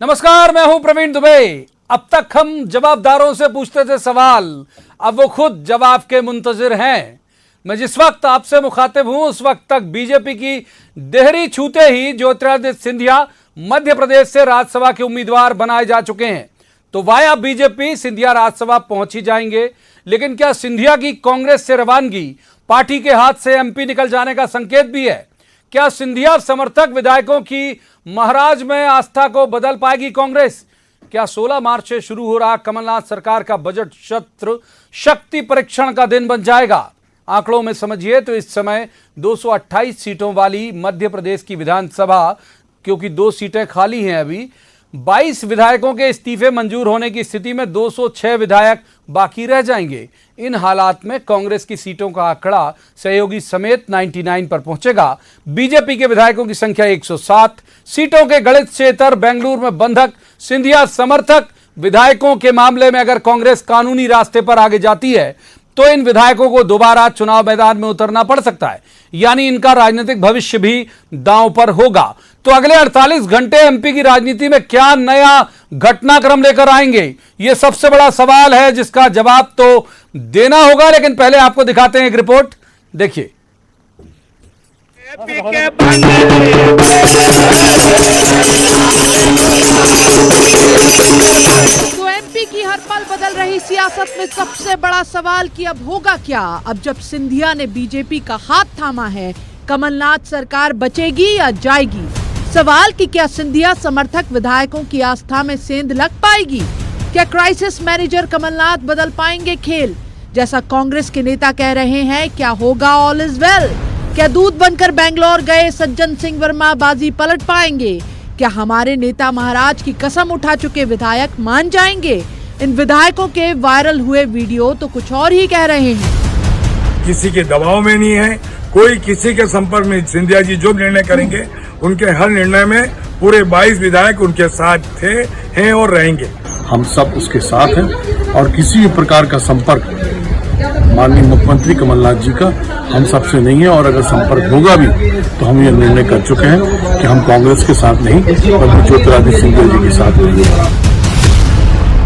नमस्कार, मैं हूं प्रवीण दुबे। अब तक हम जवाबदारों से पूछते थे सवाल, अब वो खुद जवाब के मुंतजिर हैं। मैं जिस वक्त आपसे मुखातिब हूं उस वक्त तक बीजेपी की देहरी छूते ही ज्योतिरादित्य सिंधिया मध्य प्रदेश से राज्यसभा के उम्मीदवार बनाए जा चुके हैं। तो वाया बीजेपी सिंधिया राज्यसभा पहुंच ही जाएंगे, लेकिन क्या सिंधिया की कांग्रेस से रवानगी पार्टी के हाथ से एमपी निकल जाने का संकेत भी है? क्या सिंधिया समर्थक विधायकों की महाराज में आस्था को बदल पाएगी कांग्रेस? क्या 16 मार्च से शुरू हो रहा कमलनाथ सरकार का बजट सत्र शक्ति परीक्षण का दिन बन जाएगा? आंकड़ों में समझिए तो इस समय 228 सीटों वाली मध्य प्रदेश की विधानसभा, क्योंकि 2 सीटें खाली हैं अभी, 22 विधायकों के इस्तीफे मंजूर होने की स्थिति में 206 विधायक बाकी रह जाएंगे। इन हालात में कांग्रेस की सीटों का आंकड़ा सहयोगी समेत 99 पर पहुंचेगा। बीजेपी के विधायकों की संख्या 107, सीटों के गणित से इतर बेंगलुरु में बंधक सिंधिया समर्थक विधायकों के मामले में अगर कांग्रेस कानूनी रास्ते पर आगे जाती है तो इन विधायकों को दोबारा चुनाव मैदान में उतरना पड़ सकता है, यानी इनका राजनीतिक भविष्य भी दांव पर होगा। तो अगले 48 घंटे एमपी की राजनीति में क्या नया घटनाक्रम लेकर आएंगे, यह सबसे बड़ा सवाल है जिसका जवाब तो देना होगा। लेकिन पहले आपको दिखाते हैं एक रिपोर्ट, देखिए। तो एमपी की हर पल बदल रही सियासत में सबसे बड़ा सवाल कि अब होगा क्या? अब जब सिंधिया ने बीजेपी का हाथ थामा है, कमलनाथ सरकार बचेगी या जाएगी? सवाल कि क्या सिंधिया समर्थक विधायकों की आस्था में सेंध लग पाएगी? क्या क्राइसिस मैनेजर कमलनाथ बदल पाएंगे खेल? जैसा कांग्रेस के नेता कह रहे हैं, क्या होगा ऑल इज वेल? क्या दूध बनकर बेंगलोर गए सज्जन सिंह वर्मा बाजी पलट पाएंगे? क्या हमारे नेता महाराज की कसम उठा चुके विधायक मान जाएंगे? इन विधायकों के वायरल हुए वीडियो तो कुछ और ही कह रहे हैं। किसी के दबाव में नहीं है, कोई किसी के संपर्क में। सिंधिया जी जो निर्णय करेंगे उनके हर निर्णय में पूरे 22 विधायक उनके साथ थे, हैं और रहेंगे। हम सब उसके साथ हैं और किसी भी प्रकार का संपर्क माननीय मुख्यमंत्री कमलनाथ जी का हम सबसे नहीं है, और अगर संपर्क होगा भी तो हम ये निर्णय कर चुके हैं कि हम कांग्रेस के साथ नहीं बल्कि ज्योतिरादित्य सिंधिया जी के साथ रहेंगे।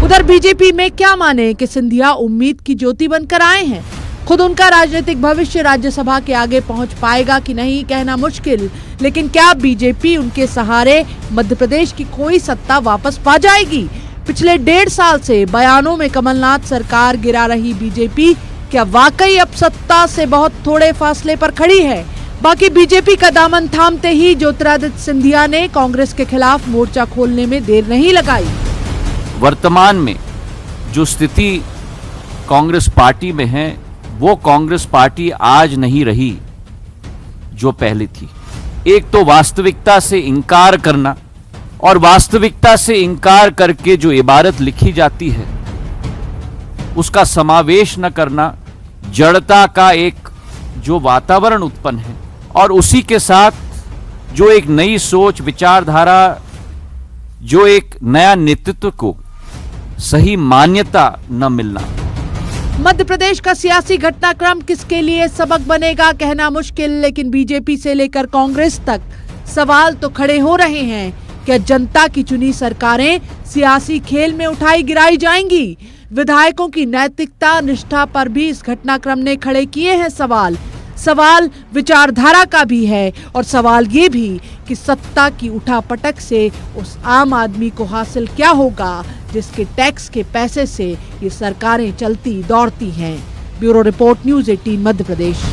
उधर बीजेपी में क्या माने कि सिंधिया उम्मीद की ज्योति बनकर आए हैं। खुद उनका राजनीतिक भविष्य राज्यसभा के आगे पहुंच पाएगा कि नहीं कहना मुश्किल, लेकिन क्या बीजेपी उनके सहारे मध्य प्रदेश की कोई सत्ता वापस पा जाएगी? पिछले 1.5 साल से बयानों में कमलनाथ सरकार गिरा रही बीजेपी क्या वाकई अब सत्ता से बहुत थोड़े फासले पर खड़ी है? बाकी बीजेपी का दामन थामते ही ज्योतिरादित्य सिंधिया ने कांग्रेस के खिलाफ मोर्चा खोलने में देर नहीं लगाई। वर्तमान में जो स्थिति कांग्रेस पार्टी में है, वो कांग्रेस पार्टी आज नहीं रही जो पहले थी। एक तो वास्तविकता से इनकार करना, और वास्तविकता से इनकार करके जो इबारत लिखी जाती है उसका समावेश न करना, जड़ता का एक जो वातावरण उत्पन्न है, और उसी के साथ जो एक नई सोच विचारधारा, जो एक नया नेतृत्व को सही मान्यता न मिलना। मध्य प्रदेश का सियासी घटनाक्रम किसके लिए सबक बनेगा कहना मुश्किल, लेकिन बीजेपी से लेकर कांग्रेस तक सवाल तो खड़े हो रहे हैं। क्या जनता की चुनी सरकारें सियासी खेल में उठाई गिराई जाएंगी? विधायकों की नैतिकता निष्ठा पर भी इस घटनाक्रम ने खड़े किए हैं सवाल विचारधारा का भी है, और सवाल ये भी कि सत्ता की उठापटक से उस आम आदमी को हासिल क्या होगा जिसके टैक्स के पैसे से ये सरकारें चलती दौड़ती हैं। Bureau report, news 18 Madhya Pradesh.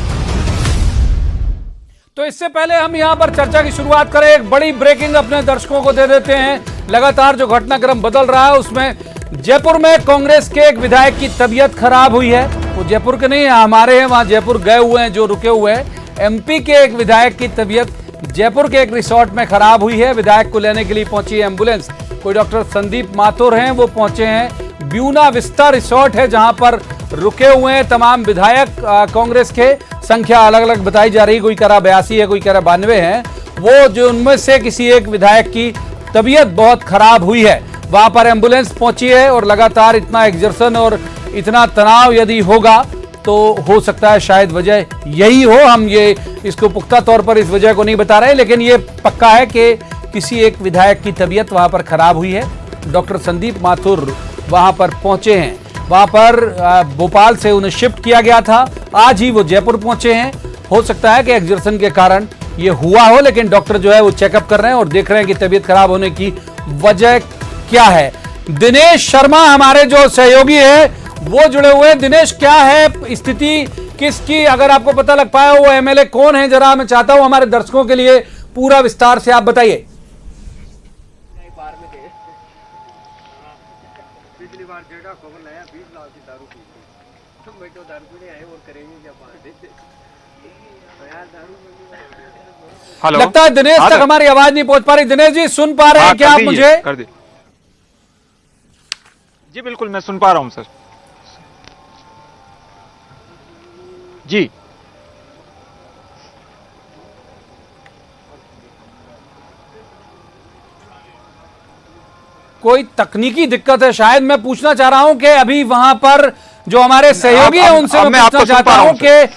तो इससे पहले हम यहां पर चर्चा की शुरुआत करें, एक बड़ी ब्रेकिंग अपने दर्शकों को दे देते हैं। लगातार जो घटनाक्रम बदल रहा है उसमें जयपुर में कांग्रेस के एक विधायक की तबीयत खराब हुई है। वो जयपुर के नहीं है, हमारे हैं, वहां जयपुर गए हुए हैं जो रुके हुए हैं। एमपी के एक विधायक की तबीयत जयपुर के एक रिसोर्ट में खराब हुई है। विधायक को लेने के लिए पहुंची है एम्बुलेंस। कोई डॉक्टर संदीप माथुर हैं, वो पहुंचे हैं। ब्यूना विस्ता रिसोर्ट है जहां पर रुके हुए हैं तमाम विधायक कांग्रेस के। संख्या अलग अलग बताई जा रही, कोई कह रहा 82 है, कोई कह रहा 92 है। वो जो उनमें से किसी एक विधायक की तबीयत बहुत खराब हुई है, वहां पर एम्बुलेंस पहुंची है। और लगातार इतना एक्सर्शन और इतना तनाव यदि होगा तो हो सकता है शायद वजह यही हो। हम ये इसको पुख्ता तौर पर इस वजह को नहीं बता रहे, लेकिन ये पक्का है कि किसी एक विधायक की तबीयत वहां पर खराब हुई है। डॉक्टर संदीप माथुर वहां पर पहुंचे हैं। वहां पर भोपाल से उन्हें शिफ्ट किया गया था, आज ही वो जयपुर पहुंचे हैं। हो सकता है कि एक्सर्शन के कारण ये हुआ हो, लेकिन डॉक्टर जो है वो चेकअप कर रहे हैं और देख रहे हैं कि तबीयत खराब होने की वजह क्या है। दिनेश शर्मा हमारे जो सहयोगी है वो जुड़े हुए हैं। दिनेश, क्या है स्थिति किसकी, अगर आपको पता लग पाया वो एमएलए कौन है, जरा मैं चाहता हूं हमारे दर्शकों के लिए पूरा विस्तार से आप बताइए। पिछली बार जेठा खबर लाया 20 लाख की दारू पी तो मैं तो दारू पीने आए और करेंगे क्या हेलो, लगता है दिनेश तक हमारी आवाज नहीं पहुंच पा रही। दिनेश जी सुन पा रहे हैं क्या आप मुझे? कर दी जी, बिल्कुल मैं सुन पा रहा हूं सर जी। कोई तकनीकी दिक्कत है शायद। मैं पूछना चाह रहा हूं कि अभी वहां पर जो हमारे सहयोगी हैं उनसे मैं पूछना चाहता हूं कि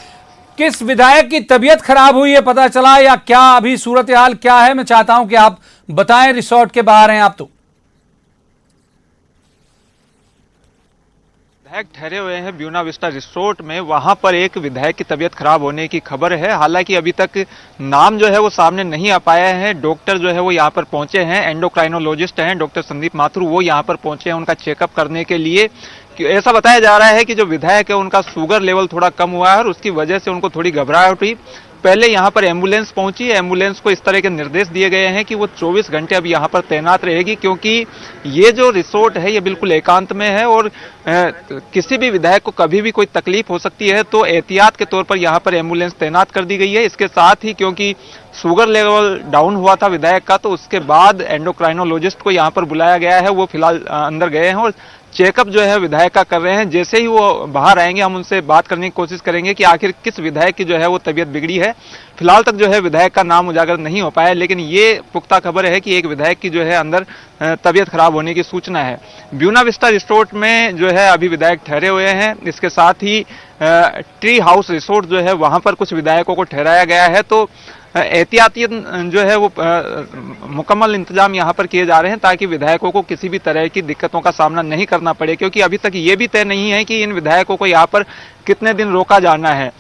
किस विधायक की तबीयत खराब हुई है, पता चला या क्या अभी सूरत हाल क्या है? मैं चाहता हूं कि आप बताएं। रिसोर्ट के बाहर हैं आप तो। विधायक ठहरे हुए हैं ब्यूना विस्टा रिसोर्ट में, वहां पर एक विधायक की तबीयत खराब होने की खबर है। हालांकि अभी तक नाम जो है वो सामने नहीं आ पाया है। डॉक्टर जो है वो यहाँ पर पहुंचे हैं, एंडोक्राइनोलॉजिस्ट हैं डॉक्टर संदीप माथुर, वो यहाँ पर पहुंचे हैं उनका चेकअप करने के लिए। ऐसा बताया जा रहा है कि जो विधायक है उनका शुगर लेवल थोड़ा कम हुआ है और उसकी वजह से उनको थोड़ी घबराहट हुई। पहले यहाँ पर एम्बुलेंस पहुंची, एम्बुलेंस को इस तरह के निर्देश दिए गए हैं कि वो 24 घंटे अब यहाँ पर तैनात रहेगी, क्योंकि ये जो रिसोर्ट है ये बिल्कुल एकांत में है और किसी भी विधायक को कभी भी कोई तकलीफ हो सकती है, तो एहतियात के तौर पर यहाँ पर एम्बुलेंस तैनात कर दी गई है। इसके साथ ही क्योंकि शुगर लेवल डाउन हुआ था विधायक का, तो उसके बाद एंडोक्राइनोलॉजिस्ट को यहाँ पर बुलाया गया है। वो फिलहाल अंदर गए हैं और चेकअप जो है विधायक का कर रहे हैं। जैसे ही वो बाहर आएंगे हम उनसे बात करने की कोशिश करेंगे कि आखिर किस विधायक की जो है वो तबीयत बिगड़ी है। फिलहाल तक जो है विधायक का नाम उजागर नहीं हो पाया, लेकिन ये पुख्ता खबर है कि एक विधायक की जो है अंदर तबीयत खराब होने की सूचना है। ब्यूना विस्टा रिसोर्ट में जो है अभी विधायक ठहरे हुए हैं। इसके साथ ही ट्री हाउस रिसोर्ट जो है वहां पर कुछ विधायकों को ठहराया गया है। तो एहतियाती जो है वो मुकम्मल इंतजाम यहाँ पर किए जा रहे हैं ताकि विधायकों को किसी भी तरह की दिक्कतों का सामना नहीं करना पड़े, क्योंकि अभी तक ये भी तय नहीं है कि इन विधायकों को यहाँ पर कितने दिन रोका जाना है।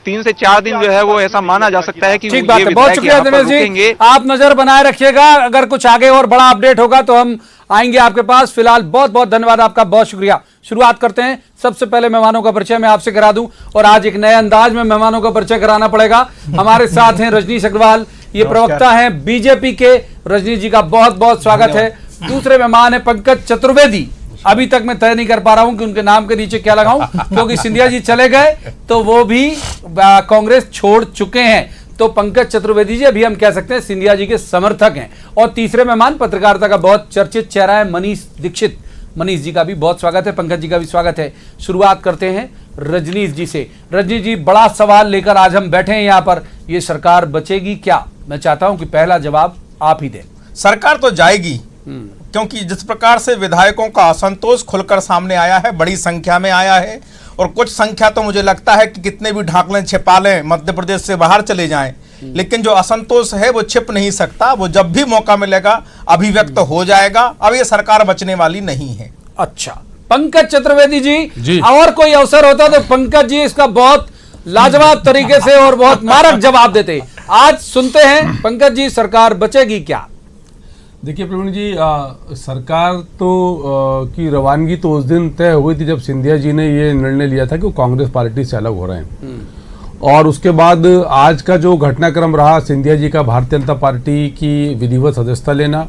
3 से 4 दिन जो है वो ऐसा माना जा सकता है कि ठीक बात है। बहुत शुक्रिया दिनेश जी, आप नजर बनाए रखिएगा। अगर कुछ आगे और बड़ा अपडेट होगा तो हम आएंगे आपके पास। फिलहाल बहुत बहुत धन्यवाद आपका, बहुत शुक्रिया। शुरुआत करते हैं। सबसे पहले मेहमानों का परिचय मैं आपसे करा दूं और आज एक नए अंदाज में मेहमानों का परिचय कराना पड़ेगा। हमारे साथ हैं रजनीश अग्रवाल, ये प्रवक्ता हैं बीजेपी के। रजनीश जी का बहुत बहुत स्वागत है। दूसरे मेहमान है पंकज चतुर्वेदी। अभी तक मैं तय नहीं कर पा रहा हूं कि उनके नाम के नीचे क्या लगाऊं, क्योंकि सिंधिया जी चले गए तो वो भी कांग्रेस छोड़ चुके हैं। तो पंकज चतुर्वेदी जी अभी हम कह सकते हैं सिंधिया जी के समर्थक हैं। और तीसरे मेहमान पत्रकारिता का बहुत चर्चित चेहरा है मनीष दीक्षित। मनीष जी का भी बहुत स्वागत है, पंकज जी का भी स्वागत है। शुरुआत करते हैं रजनीश जी से। रजनीश जी, बड़ा सवाल लेकर आज हम बैठे हैं यहाँ पर, ये सरकार बचेगी क्या? मैं चाहता हूं कि पहला जवाब आप ही दें। सरकार तो जाएगी, क्योंकि जिस प्रकार से विधायकों का असंतोष खुलकर सामने आया है, बड़ी संख्या में आया है, और कुछ संख्या तो मुझे लगता है कि कितने भी ढाक लें छिपा लें, मध्य प्रदेश से बाहर चले जाएं, लेकिन जो असंतोष है वो छिप नहीं सकता। वो जब भी मौका मिलेगा अभिव्यक्त हो जाएगा। अब ये सरकार बचने वाली नहीं है। अच्छा, पंकज चतुर्वेदी जी, और कोई अवसर होता तो पंकज जी इसका बहुत लाजवाब तरीके से और बहुत मारक जवाब देते। आज सुनते हैं पंकज जी, सरकार बचेगी क्या? देखिए प्रवीण जी, सरकार तो की रवानगी तो उस दिन तय हुई थी जब सिंधिया जी ने ये निर्णय लिया था कि वो कांग्रेस पार्टी से अलग हो रहे हैं। और उसके बाद आज का जो घटनाक्रम रहा, सिंधिया जी का भारतीय जनता पार्टी की विधिवत सदस्यता लेना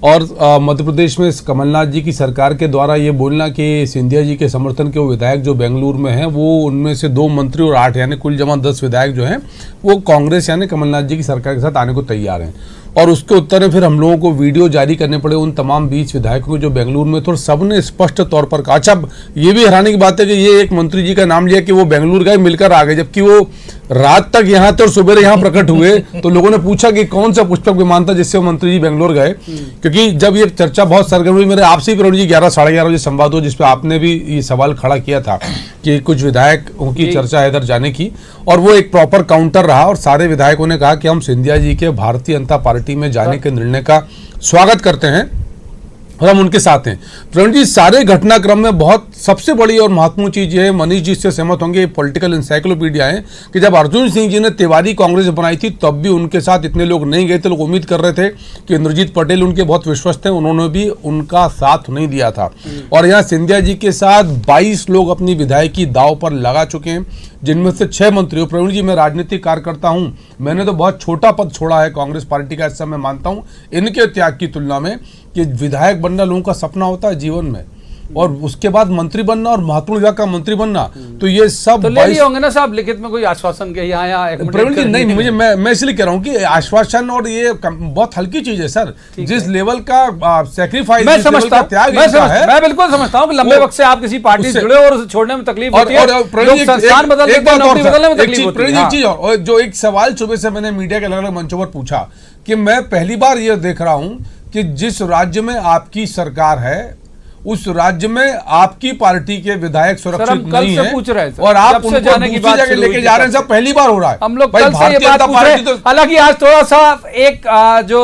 और मध्य प्रदेश में कमलनाथ जी की सरकार के द्वारा ये बोलना कि सिंधिया जी के समर्थन के वो विधायक जो बेंगलुरु में हैं, वो उनमें से 2 मंत्री और 8 यानी कुल जमा 10 विधायक जो हैं वो कांग्रेस यानी कमलनाथ जी की सरकार के साथ आने को तैयार हैं। और उसके उत्तर में फिर हम लोगों को वीडियो जारी करने पड़े उन तमाम 20 विधायकों को जो बेंगलुरु में थे, और सबने स्पष्ट तौर पर कहा। अच्छा, ये भी हैरानी की बात है कि ये एक मंत्री जी का नाम लिया कि वो बेंगलुरु गए, मिलकर आ गए, जबकि वो रात तक यहाँ थे और सुबह यहाँ प्रकट हुए। तो लोगों ने पूछा कि कौन सा पुष्पक विमान था जिससे वो मंत्री जी बेंगलुरु गए, क्योंकि जब ये चर्चा बहुत सरगर्म हुई, मेरे आपसे ही प्रवीण जी 11 साढ़े 11 बजे संवाद हुआ जिसपे आपने भी ये सवाल खड़ा किया था कि कुछ विधायकों की चर्चा है इधर जाने की, और वो एक प्रॉपर काउंटर रहा और सारे विधायकों ने कहा कि हम सिंधिया जी के भारतीय जनता पार्टी में जाने के निर्णय का स्वागत करते हैं और हम उनके साथ हैं। प्रवीण जी, सारे घटनाक्रम में बहुत सबसे बड़ी और महत्वपूर्ण चीज ये, मनीष जी से सहमत होंगे, पॉलिटिकल इंसाइक्लोपीडिया है, कि जब अर्जुन सिंह जी ने तिवारी कांग्रेस बनाई थी तब भी उनके साथ इतने लोग नहीं गए थे। लोग उम्मीद कर रहे थे कि इंद्रजीत पटेल उनके बहुत विश्वस्त हैं, उन्होंने भी उनका साथ नहीं दिया था। और यहाँ सिंधिया जी के साथ 22 लोग अपनी विधायकी दाव पर लगा चुके हैं, जिनमें से 6 मंत्री। प्रवीण जी, मैं राजनीतिक कार्यकर्ता हूं, मैंने तो बहुत छोटा पद छोड़ा है कांग्रेस पार्टी का, ऐसा मैं मानता हूं इनके त्याग की तुलना में, कि विधायक बनना लोगों का सपना होता है जीवन में, और उसके बाद मंत्री बनना और महत्वपूर्ण विभाग का मंत्री बनना, तो ये सब तो ले लिए होंगे ना साहब लिखित में कोई आश्वासन के यहाँ प्रवीण जी? नहीं, मुझे मैं इसलिए कह रहा हूँ कि आश्वासन और ये बहुत हल्की चीज है सर। जिस लेवल का सैक्रिफाइस, मैं समझता हूँ, मैं बिल्कुल समझता हूँ कि लंबे वक्त से आप किसी पार्टी से जुड़े और उसे छोड़ने में तकलीफ होती है, लोग संस्थान बदलने में, नौकरी बदलने में तकलीफ होती है। एक चीज और, जो एक सवाल सुबह से मैंने मीडिया के अलग अलग मंचों पर पूछा, कि मैं पहली बार ये देख रहा हूँ कि जिस राज्य में आपकी सरकार है उस राज्य में आपकी पार्टी के विधायक सुरक्षित नहीं है, पूछ रहे हैं और आप उनको दूसरी जगह लेके जा रहे हैं। सब पहली बार हो रहा है। हम लोग कल से ये बात पूछ रहे हैं। हालांकि आज थोड़ा सा एक जो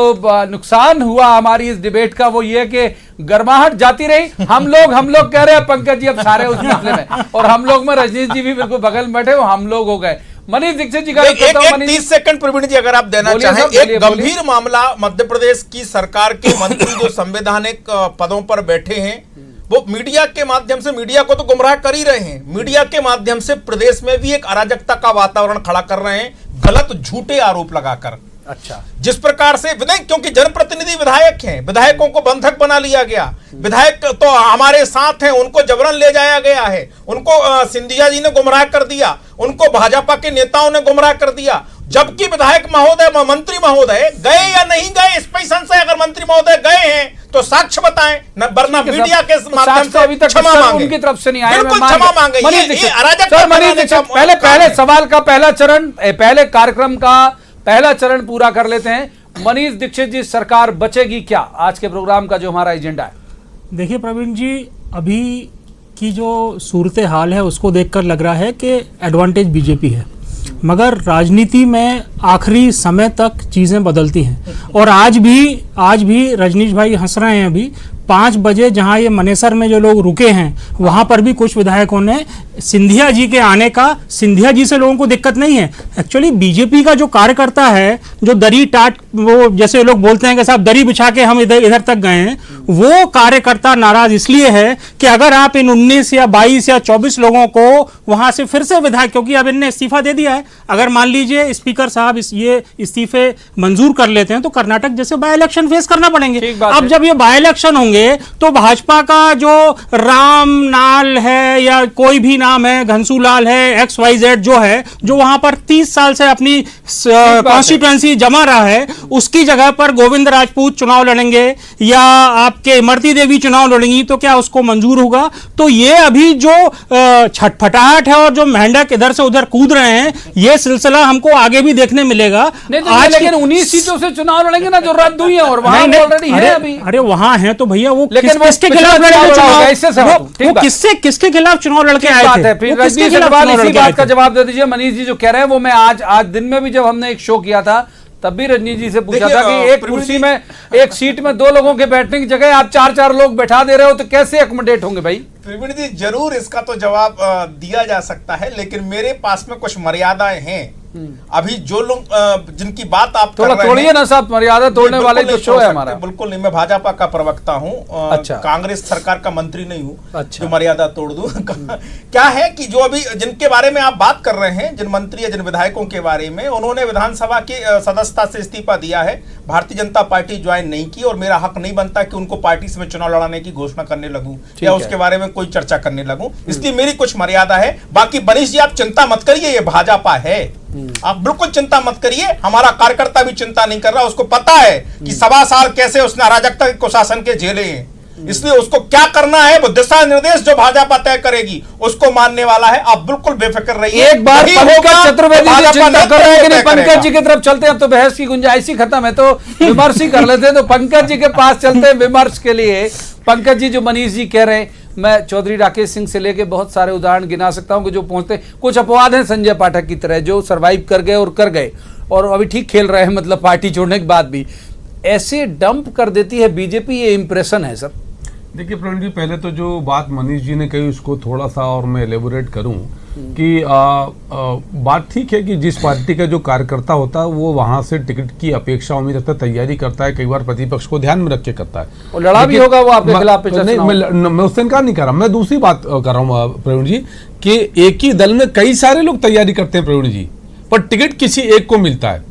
नुकसान हुआ हमारी इस डिबेट का वो ये कि गर्माहट जाती रही। हम लोग कह रहे हैं पंकज जी अब सारे उस मसले में, और हम लोग में रजनीश जी भी बिल्कुल बगल में बैठे, हम लोग हो गए। मनीष दीक्षित जी का एक 30 सेकंड प्रवीण जी अगर आप देना चाहें, एक गंभीर मामला मध्य प्रदेश की सरकार के मंत्री जो संवैधानिक पदों पर बैठे हैं, वो मीडिया के माध्यम से, मीडिया को तो गुमराह कर ही रहे हैं, मीडिया के माध्यम से प्रदेश में भी एक अराजकता का वातावरण खड़ा कर रहे हैं, गलत झूठे आरोप लगाकर। अच्छा, जिस प्रकार से क्योंकि जनप्रतिनिधि विधायक हैं, विधायकों को बंधक बना लिया गया, विधायक तो हमारे साथ हैं, उनको जबरन ले जाया गया है, उनको सिंधिया जी ने गुमराह कर दिया, उनको भाजपा के नेताओं ने गुमराह कर दिया, जबकि विधायक महोदय, मंत्री महोदय गए या नहीं गए इस पर संशय। अगर मंत्री महोदय गए हैं तो साक्ष्य बताएं, वरना मीडिया के माध्यम से अभी तक क्षमा मांगे, उनकी तरफ से नहीं आया, बिल्कुल क्षमा मांगे। ये अराजकता पहले सवाल का पहला चरण, पहले कार्यक्रम का पहला चरण पूरा कर लेते हैं। मनीष दीक्षित जी, सरकार बचेगी क्या? आज के प्रोग्राम का जो हमारा एजेंडा है। देखिए प्रवीण जी, अभी की जो सूरत हाल है उसको देखकर लग रहा है कि एडवांटेज बीजेपी है, मगर राजनीति में आखिरी समय तक चीज़ें बदलती हैं। और आज भी रजनीश भाई हंस रहे हैं, अभी 5 बजे जहां ये मनेसर में जो लोग रुके हैं वहां पर भी कुछ विधायकों ने सिंधिया जी के आने का, सिंधिया जी से लोगों को दिक्कत नहीं है। एक्चुअली बीजेपी का जो कार्यकर्ता है, जो दरी टाट, वो जैसे लोग बोलते हैं कि साहब दरी बिछा के हम इधर तक गए हैं, वो कार्यकर्ता नाराज इसलिए है कि अगर आप इन 19 या 22 या 24 लोगों को वहां से फिर से विधायक, क्योंकि अब इनने इस्तीफा दे दिया है, अगर मान लीजिए स्पीकर साहब ये इस्तीफे मंजूर कर लेते हैं तो कर्नाटक जैसे बाय इलेक्शन फेस करना पड़ेंगे। अब जब ये बाय इलेक्शन होंगे तो भाजपा का जो राम नाल है या कोई भी नाम है, घनसूलाल है, XYZ जो है, जो वहां पर 30 साल से अपनी कॉन्स्टिट्यूएंसी जमा रहा है, उसकी जगह पर गोविंद राजपूत चुनाव लड़ेंगे या आपके इमरती देवी चुनाव लड़ेंगी, तो क्या उसको मंजूर होगा? तो ये अभी जो छटपटाहट है और जो मेंढक इधर से उधर कूद रहे हैं, ये सिलसिला हमको आगे भी देखने मिलेगा। आज लेकिन 19 सीटों से चुनाव लड़ेंगे ना, जो रद्द हुई है, और वहां ऑलरेडी है अभी। अरे वहां है तो भैया वो किसके खिलाफ किसके खिलाफ चुनाव लड़के आए थे? रजनीश अग्रवाल इसी बात का जवाब दे दीजिए। मनीष जी जो कह रहे हैं वो मैं आज दिन में भी जब हमने एक शो किया था तब भी रजनीश जी से पूछा था कि एक कुर्सी में, एक सीट में 2 लोगों के बैठने की जगह आप 4 लोग बैठा दे रहे हो, तो कैसे अकोमोडेट होंगे भाई? प्रवीण जी, जरूर इसका तो जवाब दिया जा सकता है, लेकिन मेरे पास में कुछ मर्यादाएं हैं। अभी जो लोग जिनकी बात आप कर रहे तोड़िए ना साहब, मर्यादा तोड़ने वाले तो शो है हमारा। बिल्कुल नहीं, मैं भाजपा का प्रवक्ता हूँ, अच्छा। कांग्रेस सरकार का मंत्री नहीं हूँ, अच्छा। जो मर्यादा तोड़ दूं। क्या है कि जो अभी जिनके बारे में आप बात कर रहे हैं, जिन मंत्री या जिन विधायकों के बारे में, उन्होंने विधानसभा की सदस्यता से इस्तीफा दिया है, भारतीय जनता पार्टी ज्वाइन नहीं की, और मेरा हक नहीं बनता कि उनको पार्टी से मैं चुनाव लड़ाने की घोषणा करने लगूं या उसके बारे में कोई चर्चा करने लगूं, इसलिए मेरी कुछ मर्यादा है। बाकी मनीष जी आप चिंता मत करिए, ये भाजपा है, आप बिल्कुल चिंता मत करिए। हमारा कार्यकर्ता भी चिंता नहीं कर रहा, उसको पता है कि 1.25 साल कैसे उसने अराजकता के कुशासन के झेले हैं, इसलिए उसको क्या करना है वो दिशा निर्देश जो भाजपा तय करेगी उसको मानने वाला है। आप बिल्कुल बेफिक्र रहिए। एक बार पंकज चतुर्वेदी जी चिंता कर रहे हैं कि नहीं, पंकज जी की तरफ चलते हैं। अब तो बहस की गुंजाइश ही खत्म है, तो विमर्श ही कर लेते हैं। तो पंकज जी के पास चलते हैं विमर्श के लिए। पंकज जी, जो मनीष जी कह रहे हैं मैं चौधरी राकेश सिंह से लेके बहुत सारे उदाहरण गिना सकता हूं कि जो पहुंचते, कुछ अपवाद हैं संजय पाठक की तरह जो सरवाइव कर गए और कर गए और अभी ठीक खेल रहे हैं, मतलब पार्टी छोड़ने के बाद भी। ऐसे डंप कर देती है बीजेपी, ये इंप्रेशन है सर। देखिए प्रवीण जी, पहले तो जो बात मनीष जी ने कही उसको थोड़ा सा और मैं एलेबोरेट करूं कि बात ठीक है कि जिस पार्टी का जो कार्यकर्ता होता है वो वहां से टिकट की अपेक्षा उम्मीद रखता है, तैयारी करता है, कई बार प्रतिपक्ष को ध्यान में रख के करता है और लड़ा भी होगा वो आपके खिलाफ। नहीं, मैं उससे इनकार नहीं कर रहा, मैं दूसरी बात कर रहा हूँ प्रवीण जी कि एक ही दल में कई सारे लोग तैयारी करते हैं प्रवीण जी, पर टिकट किसी एक को मिलता है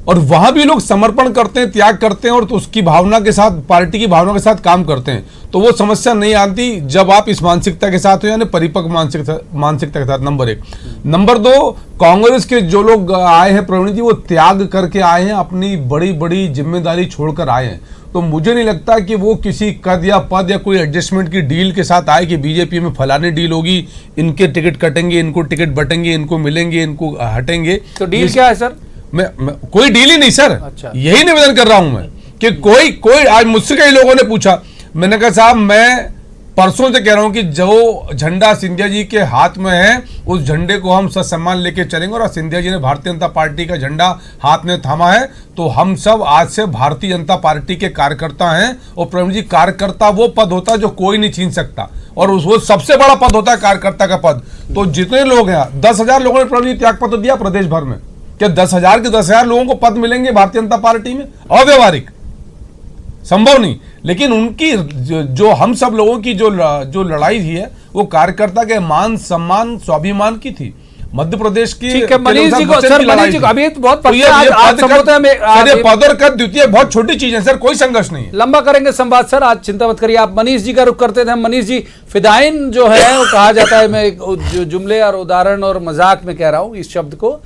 और वहां भी लोग समर्पण करते हैं, त्याग करते हैं और तो उसकी भावना के साथ, पार्टी की भावना के साथ काम करते हैं, तो वो समस्या नहीं आती जब आप इस मानसिकता के साथ हो, यानी परिपक्व मानसिकता के साथ। नंबर 1। नंबर 2, कांग्रेस के जो लोग आए हैं प्रवीण जी वो त्याग करके आए हैं, अपनी बड़ी बड़ी जिम्मेदारी छोड़कर आए हैं, तो मुझे नहीं लगता कि वो किसी कद या पद या कोई एडजस्टमेंट की डील के साथ आए कि बीजेपी में फलाने डील होगी, इनके टिकट कटेंगे, इनको टिकट बटेंगे, इनको मिलेंगे, इनको हटेंगे। तो डील क्या है सर? मैं कोई डील ही नहीं सर। अच्छा। यही निवेदन कर रहा हूं मैं कि कोई आज मुझसे कई लोगों ने पूछा, मैंने कहा साहब मैं परसों से कह रहा हूं कि जो झंडा सिंधिया जी के हाथ में है उस झंडे को हम ससम्मान लेके चलेंगे, और सिंधिया जी ने भारतीय जनता पार्टी का झंडा हाथ में थामा है तो हम सब आज से भारतीय जनता पार्टी के कार्यकर्ता हैं। और प्रवीण जी, कार्यकर्ता वो पद होता है जो कोई नहीं छीन सकता और वो सबसे बड़ा पद होता है कार्यकर्ता का पद। तो जितने लोग हैं, 10,000 लोगों ने प्रवीण जी त्याग पत्र दिया प्रदेश भर में, क्या 10,000 के 10,000 लोगों को पद मिलेंगे भारतीय जनता पार्टी में? अव्यवहारिक, संभव नहीं। लेकिन उनकी जो हम सब लोगों की जो लड़ाई थी है वो कार्यकर्ता के मान सम्मान स्वाभिमान की थी। मध्य प्रदेश की ठीक है मनीष जी को, सर मनीष जी को अभी तो बहुत पद और कद द्वितीय बहुत छोटी चीज है सर, कोई संघर्ष नहीं है। लंबा करेंगे संवाद सर, आज चिंता मत करिए आप। मनीष जी का रुख करते थे। मनीष जी, फिदाइन जो है वो कहा जाता है, मैं जो जुमले और उदाहरण और मजाक में कह रहा हूँ इस शब्द को,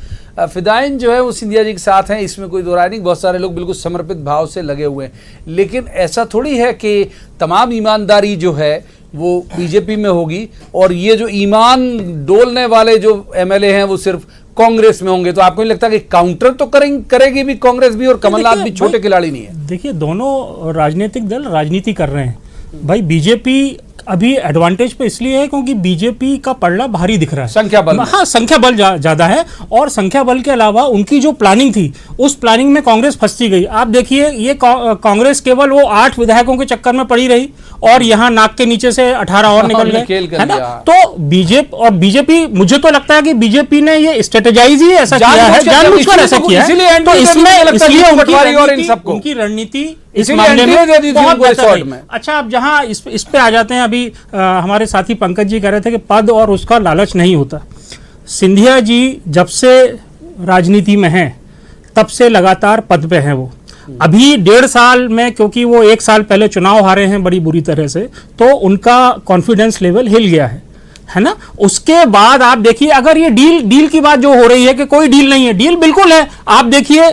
फिदाइन जो है वो सिंधिया जी के साथ हैं, इसमें कोई दो राय नहीं। बहुत सारे लोग बिल्कुल समर्पित भाव से लगे हुए हैं, लेकिन ऐसा थोड़ी है कि तमाम ईमानदारी जो है वो बीजेपी में होगी और ये जो ईमान डोलने वाले जो एमएलए हैं वो सिर्फ कांग्रेस में होंगे। तो आपको नहीं लगता कि काउंटर तो करेगी भी कांग्रेस भी, और कमलनाथ भी छोटे खिलाड़ी नहीं है? देखिए, दोनों राजनीतिक दल राजनीति कर रहे हैं भाई। बीजेपी अभी एडवांटेज पे इसलिए है क्योंकि बीजेपी का पलड़ा भारी दिख रहा है, संख्या बल। हाँ, संख्या बल ज्यादा है, और संख्या बल के अलावा उनकी जो प्लानिंग थी उस प्लानिंग में कांग्रेस फंसती गई। आप देखिए, ये कांग्रेस केवल वो 8 विधायकों के चक्कर में पड़ी रही और यहाँ नाक के नीचे से 18 और निकल गए, है ना। तो बीजेपी मुझे तो लगता है कि बीजेपी ने ये स्ट्रेटेजाइज ही ऐसा किया है, जानबूझकर ऐसा किया है, तो इसलिए उनकी रणनीति इस मामले में बहुत बेहतर है। अच्छा, अब जहां इस पे आ जाते हैं, अभी हमारे साथी पंकज जी कह रहे थे कि पद और उसका लालच नहीं होता। सिंधिया जी जब से राजनीति में हैं तब से लगातार पद पे हैं वो। अभी 1.5 साल में, क्योंकि वो 1 साल पहले चुनाव हारे हैं बड़ी बुरी तरह से, तो उनका कॉन्फिडेंस लेवल हिल गया है ना। उसके बाद आप देखिए, अगर ये डील की बात जो हो रही है कि कोई डील नहीं है, डील बिल्कुल है। आप देखिए,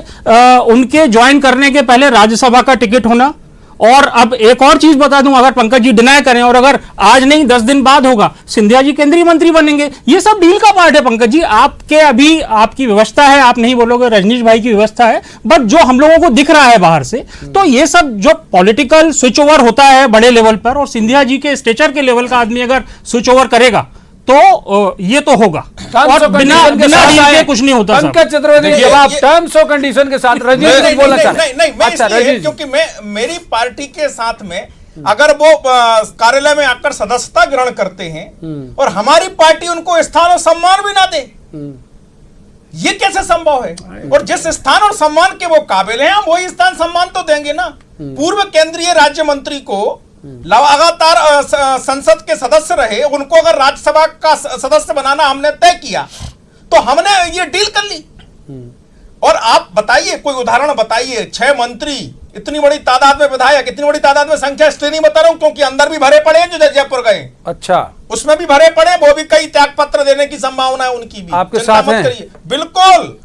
उनके ज्वाइन करने के पहले राज्यसभा का टिकट होना, और अब एक और चीज बता दूं, अगर पंकज जी डिनाई करें और अगर आज नहीं 10 दिन बाद होगा, सिंधिया जी केंद्रीय मंत्री बनेंगे। ये सब डील का पार्ट है पंकज जी। आपके अभी आपकी व्यवस्था है, आप नहीं बोलोगे रजनीश भाई की व्यवस्था है, बट जो हम लोगों को दिख रहा है बाहर से, तो ये सब जो पॉलिटिकल स्विच ओवर होता है बड़े लेवल पर, और सिंधिया जी के स्टेचर के लेवल का आदमी अगर स्विच ओवर करेगा तो ये तो होगा, और बिना डील के कुछ नहीं होता। पंकज चतुर्वेदी, जब आप टर्म्स और कंडीशन के साथ रजनीश बोलना चाहते हैं? नहीं, अच्छा रजनीश, क्योंकि मेरी पार्टी के साथ में अगर वो कार्यालय में आकर सदस्यता ग्रहण करते हैं और हमारी पार्टी उनको स्थान और सम्मान भी ना दे, ये कैसे संभव है? और जिस स्थान और सम्मान के वो काबिल हैं, हम वही स्थान सम्मान तो देंगे ना। पूर्व केंद्रीय राज्य मंत्री को लगातार संसद के सदस्य रहे, उनको अगर राज्यसभा का सदस्य बनाना हमने तय किया तो हमने ये डील कर ली। और आप बताइए, कोई उदाहरण बताइए, 6 मंत्री, इतनी बड़ी तादाद में विधायक, इतनी बड़ी तादाद में संख्या इसलिए नहीं बता रहा हूं क्योंकि अंदर भी भरे पड़े हैं जो जयपुर गए। अच्छा, उसमें भी भरे पड़े, वो भी कई त्याग पत्र देने की संभावना है उनकी भी। आपके साथ हैं? बिल्कुल।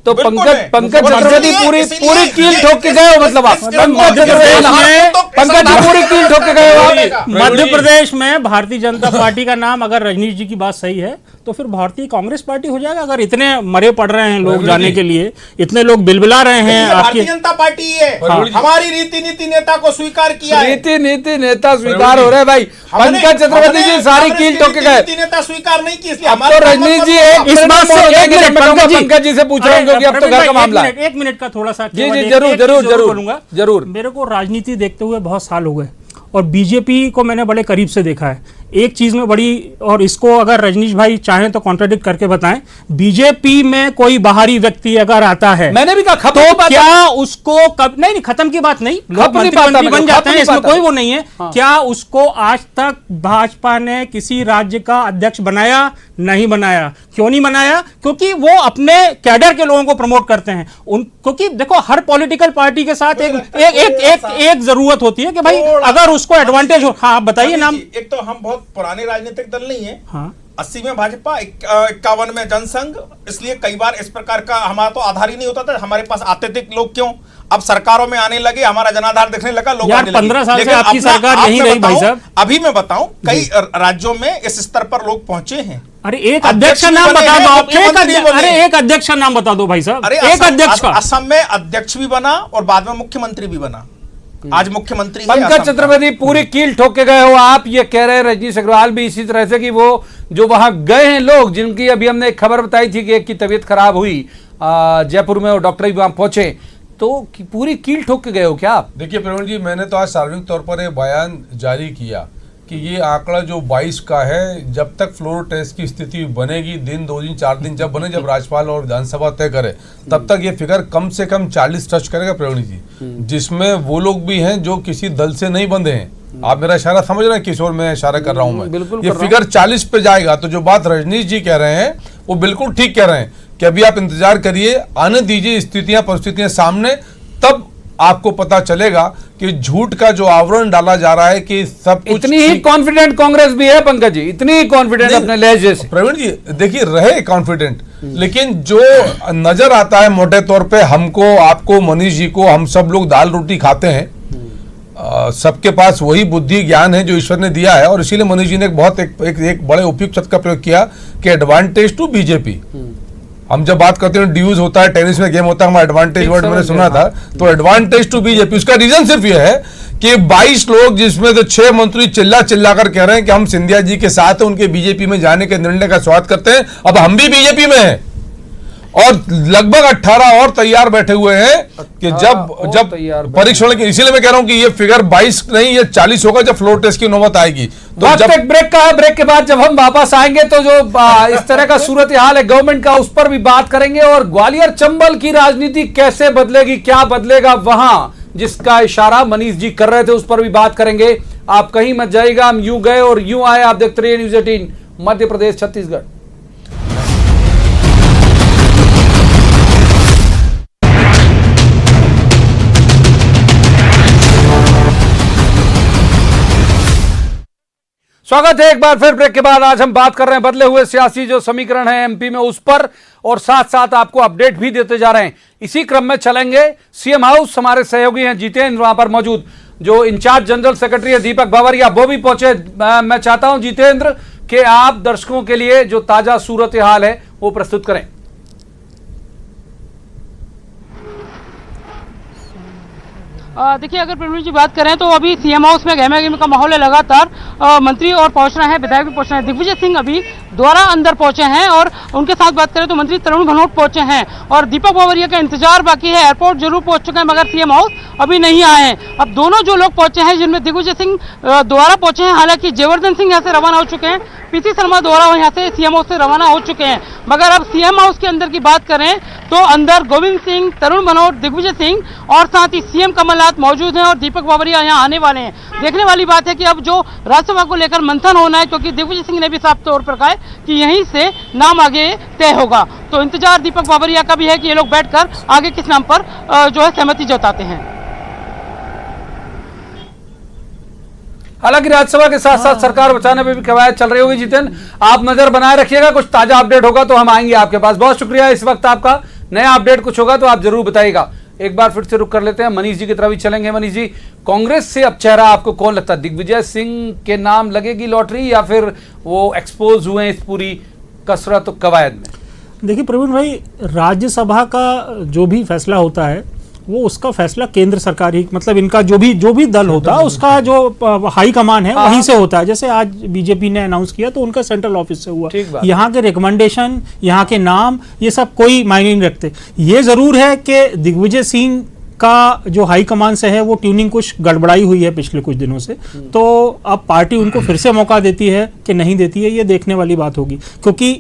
तो बिल्कुल पंकज है। पंकज वो चतुर्वेदी इसलिए- पूरी इसलिए पूरी कील ये- ठोक के गए हो, मतलब आप इसके पंकज मध्य चतुर्वेदी प्रदेश में- पंकज जी पूरी कील ठोक के गए हो आप। मध्य प्रदेश में भारतीय जनता पार्टी का नाम, अगर रजनीश जी की बात सही है तो फिर भारतीय कांग्रेस पार्टी हो जाएगा। अगर इतने मरे पड़ रहे हैं लोग जाने के लिए, इतने लोग बिलबिला रहे हैं ये भारतीय आपकी, जनता पार्टी है, हमारी रीति नीति नेता को स्वीकार किया है। नीति नीति नेता स्वीकार हो रहे हैं भाई। हमने- पंकज चतुर्वेदी जी हमने सारी कांग्रेस कील की ठोक के रीति गए। नीति नेता स्वीकार नहीं की, इसलिए अब तो हमारे रजनीश जी एक इस बात से एक मिनट पंकज जी से पूछ रहा हूँ, क्योंकि अब तो घर का मामला है। एक मिनट का थोड़ा सा जी, केवल जी, एक- जरूर, एक जरूर, चीज जरूर, बोलूंगा। जरूर। मेरे को राजनीति देखते हुए बहुत साल हो गए और बीजेपी को मैंने बड़े करीब से देखा है। एक चीज में बड़ी, और इसको अगर रजनीश भाई चाहें तो कॉन्ट्राडिक्ट करके बताएं, बीजेपी में कोई बाहरी व्यक्ति अगर आता है मैंने भी कहा खत्म तो की बात क्या उसको नहीं खत्म की बात नहीं, लोग खत्म की मंत्री बात मंत्री है, बन खत्म जाते हैं, की इसमें बात है। कोई वो नहीं है। क्या उसको आज तक भाजपा ने किसी राज्य का अध्यक्ष बनाया? नहीं बनाया। क्यों नहीं बनाया? क्योंकि वो अपने कैडर के लोगों को प्रमोट करते हैं। क्योंकि देखो, हर पॉलिटिकल पार्टी के साथ एक जरूरत होती है कि भाई अगर उसको एडवांटेज हो। हाँ, आप बताइए नाम। एक तो हम बहुत पुराने राजनीतिक दल नहीं है। हाँ, 80 में भाजपा, 51 में जनसंघ, इसलिए कई बार इस प्रकार का हमारा तो आधार ही नहीं होता था। हमारे पास आते थे लोग, क्यों? अब सरकारों में आने लगे, हमारा जनाधार दिखने लगा, लोग यार, आने लगे। 15 साल से लेकिन आपकी अपना- सरकार आप यहीं मैं रही भाई बताऊं- साहब। अभी मैं बताऊं, कई राज्यों में इस स्तर पर लोग पहुंचे हैं। अरे एक अध्यक्ष का नाम बने बता हैं, दो आप। मुख्यमंत्री बने अरे हैं। एक अध्यक्ष का नाम बता दो भाई साहब। अरे एक अध्यक्ष का। असम में अध्यक्ष भी बना और बाद में मुख्यमंत्री भी बना। आज मुख्यमंत्री है पंकज असम का। चतुर्वेदी पूरी कील ठोक के गए हो आप। ये कह रहे हैं रजनीश अग्रवाल भी इसी तरह से कि वो जो वहां गए हैं लोग, जिनकी अभी हमने एक खबर बताई थी कि एक की तबीयत खराब हुई जयपुर में, और डॉक्टर भी वहां पहुंचे, तो पूरी कील ठोक के गए हो क्या आप? देखिए प्रवीण जी, मैंने तो आज सार्वजनिक तौर पर एक बयान जारी किया कि ये आंकड़ा जो 22 का है, जब तक फ्लोर टेस्ट की स्थिति बनेगी, दिन 2 दिन 4 दिन जब बने, जब राज्यपाल और विधानसभा तय करे, तब तक ये फिगर कम से कम 40 टच करेगा प्रवीण जी, जिसमें वो लोग भी हैं जो किसी दल से नहीं बंधे हैं। आप मेरा इशारा समझ रहे हैं किशोर, मैं इशारा कर रहा हूं मैं। बिल्कुल ये कर रहा हूं। फिगर 40 पे जाएगा। तो जो बात रजनीश जी कह रहे हैं वो बिल्कुल ठीक कह रहे हैं कि अभी आप इंतजार करिए, आने दीजिए स्थितियां परिस्थितियां सामने, तब आपको पता चलेगा कि झूठ का जो आवरण डाला जा रहा है कि सब कुछ इतनी ही कॉन्फिडेंट कांग्रेस भी है पंकज जी, इतनी ही कॉन्फिडेंट नहीं, अपने लहजे से। प्रवीण जी देखिए, रहे कॉन्फिडेंट, लेकिन जो नजर आता है मोटे तौर पे हमको, आपको, मनीष जी को, हम सब लोग दाल रोटी खाते हैं, सबके पास वही बुद्धि ज्ञान है जो ईश्वर ने दिया है। और इसीलिए मनीष जी ने एक बड़े उपयुक्त शब्द का प्रयोग किया कि एडवांटेज टू बीजेपी। हम जब बात करते हैं ड्यूज होता है, टेनिस में गेम होता है, हमारा एडवांटेज वर्ड मैंने सुना था, तो एडवांटेज टू बीजेपी। उसका रीजन सिर्फ यह है कि 22 लोग, जिसमें से 6 मंत्री चिल्ला कर कह रहे हैं कि हम सिंधिया जी के साथ हैं, उनके बीजेपी में जाने के निर्णय का स्वागत करते हैं। अब हम भी बीजेपी में हैं और लगभग 18 और तैयार बैठे हुए हैं कि जब परीक्षण की, इसीलिए मैं कह रहा हूं कि ये फिगर 22 नहीं, ये 40 होगा जब फ्लोर टेस्ट की नौबत आएगी। तो वक्त एक ब्रेक का है, ब्रेक के बाद जब हम वापस आएंगे तो जो इस तरह का सूरत हाल है गवर्नमेंट का, उस पर भी बात करेंगे। और ग्वालियर चंबल की राजनीति कैसे बदलेगी, क्या बदलेगा वहां, जिसका इशारा मनीष जी कर रहे थे, उस पर भी बात करेंगे। आप कहीं मत जाइएगा, हम यूं गए और यूं आए। आप देखते रहिए न्यूज़ 18 मध्य प्रदेश छत्तीसगढ़। स्वागत है एक बार फिर ब्रेक के बाद। आज हम बात कर रहे हैं बदले हुए सियासी जो समीकरण है एमपी में, उस पर, और साथ साथ आपको अपडेट भी देते जा रहे हैं। इसी क्रम में चलेंगे सीएम हाउस। हमारे सहयोगी हैं जितेंद्र वहां पर मौजूद, जो इंचार्ज जनरल सेक्रेटरी है दीपक बावरिया, वो भी पहुंचे। मैं चाहता हूं जितेंद्र कि आप दर्शकों के लिए जो ताजा सूरत हाल है वो प्रस्तुत करें। देखिए, अगर प्रवीण जी बात करें तो अभी सीएम हाउस में गहमा का माहौल है। लगातार मंत्री और पहुंच रहे हैं, विधायक भी पहुंच रहे हैं। दिग्विजय सिंह अभी द्वारा अंदर पहुंचे हैं और उनके साथ बात करें तो मंत्री तरुण भनोट पहुंचे हैं और दीपक बावरिया का इंतजार बाकी है। एयरपोर्ट जरूर पहुंच चुके हैं मगर सीएम हाउस अभी नहीं आए हैं। अब दोनों जो लोग पहुंचे हैं, जिनमें दिग्विजय सिंह द्वारा पहुंचे हैं, हालांकि जयवर्धन सिंह यहाँ से रवाना हो चुके हैं, पीसी शर्मा द्वारा यहाँ से सीएम हाउस से रवाना हो चुके हैं। मगर अब सीएम हाउस के अंदर की बात करें तो अंदर गोविंद सिंह, तरुण भनोट, दिग्विजय सिंह और साथ ही सीएम कमलनाथ मौजूद हैं और दीपक बावरिया यहाँ आने वाले हैं। देखने वाली बात है कि अब जो राज्यसभा को लेकर मंथन होना है, क्योंकि दिग्विजय सिंह ने भी साफ तौर पर कहा है कि यहीं से नाम आगे तय होगा। तो इंतजार दीपक बावरिया का भी है कि ये लोग बैठकर आगे किस नाम पर जो है सहमति जताते हैं। हालांकि राज्यसभा के साथ साथ सरकार बचाने पर भी कवायद चल रही होगी। जितेंद्र, आप नजर बनाए रखिएगा, कुछ ताजा अपडेट होगा तो हम आएंगे आपके पास। बहुत शुक्रिया इस वक्त आपका नया अपडेट कुछ होगा तो आप जरूर बताइएगा। एक बार फिर से रुक कर लेते हैं, मनीष जी की तरफ भी चलेंगे। मनीष जी, कांग्रेस से अब चेहरा आपको कौन लगता है? दिग्विजय सिंह के नाम लगेगी लॉटरी या फिर वो एक्सपोज हुए इस पूरी कसरत कवायद में? देखिए प्रवीण भाई, राज्यसभा का जो भी फैसला होता है वो उसका फैसला केंद्र सरकार ही, मतलब इनका जो भी दल होता है उसका जो हाई कमान है वहीं से होता है। जैसे आज बीजेपी ने अनाउंस किया तो उनका सेंट्रल ऑफिस से हुआ। यहाँ के रिकमेंडेशन, यहाँ के नाम, ये सब कोई मायने नहीं रखते। ये जरूर है कि दिग्विजय सिंह का जो हाई कमान से है वो ट्यूनिंग कुछ गड़बड़ाई हुई है पिछले कुछ दिनों से, तो अब पार्टी उनको फिर से मौका देती है कि नहीं देती है, ये देखने वाली बात होगी। क्योंकि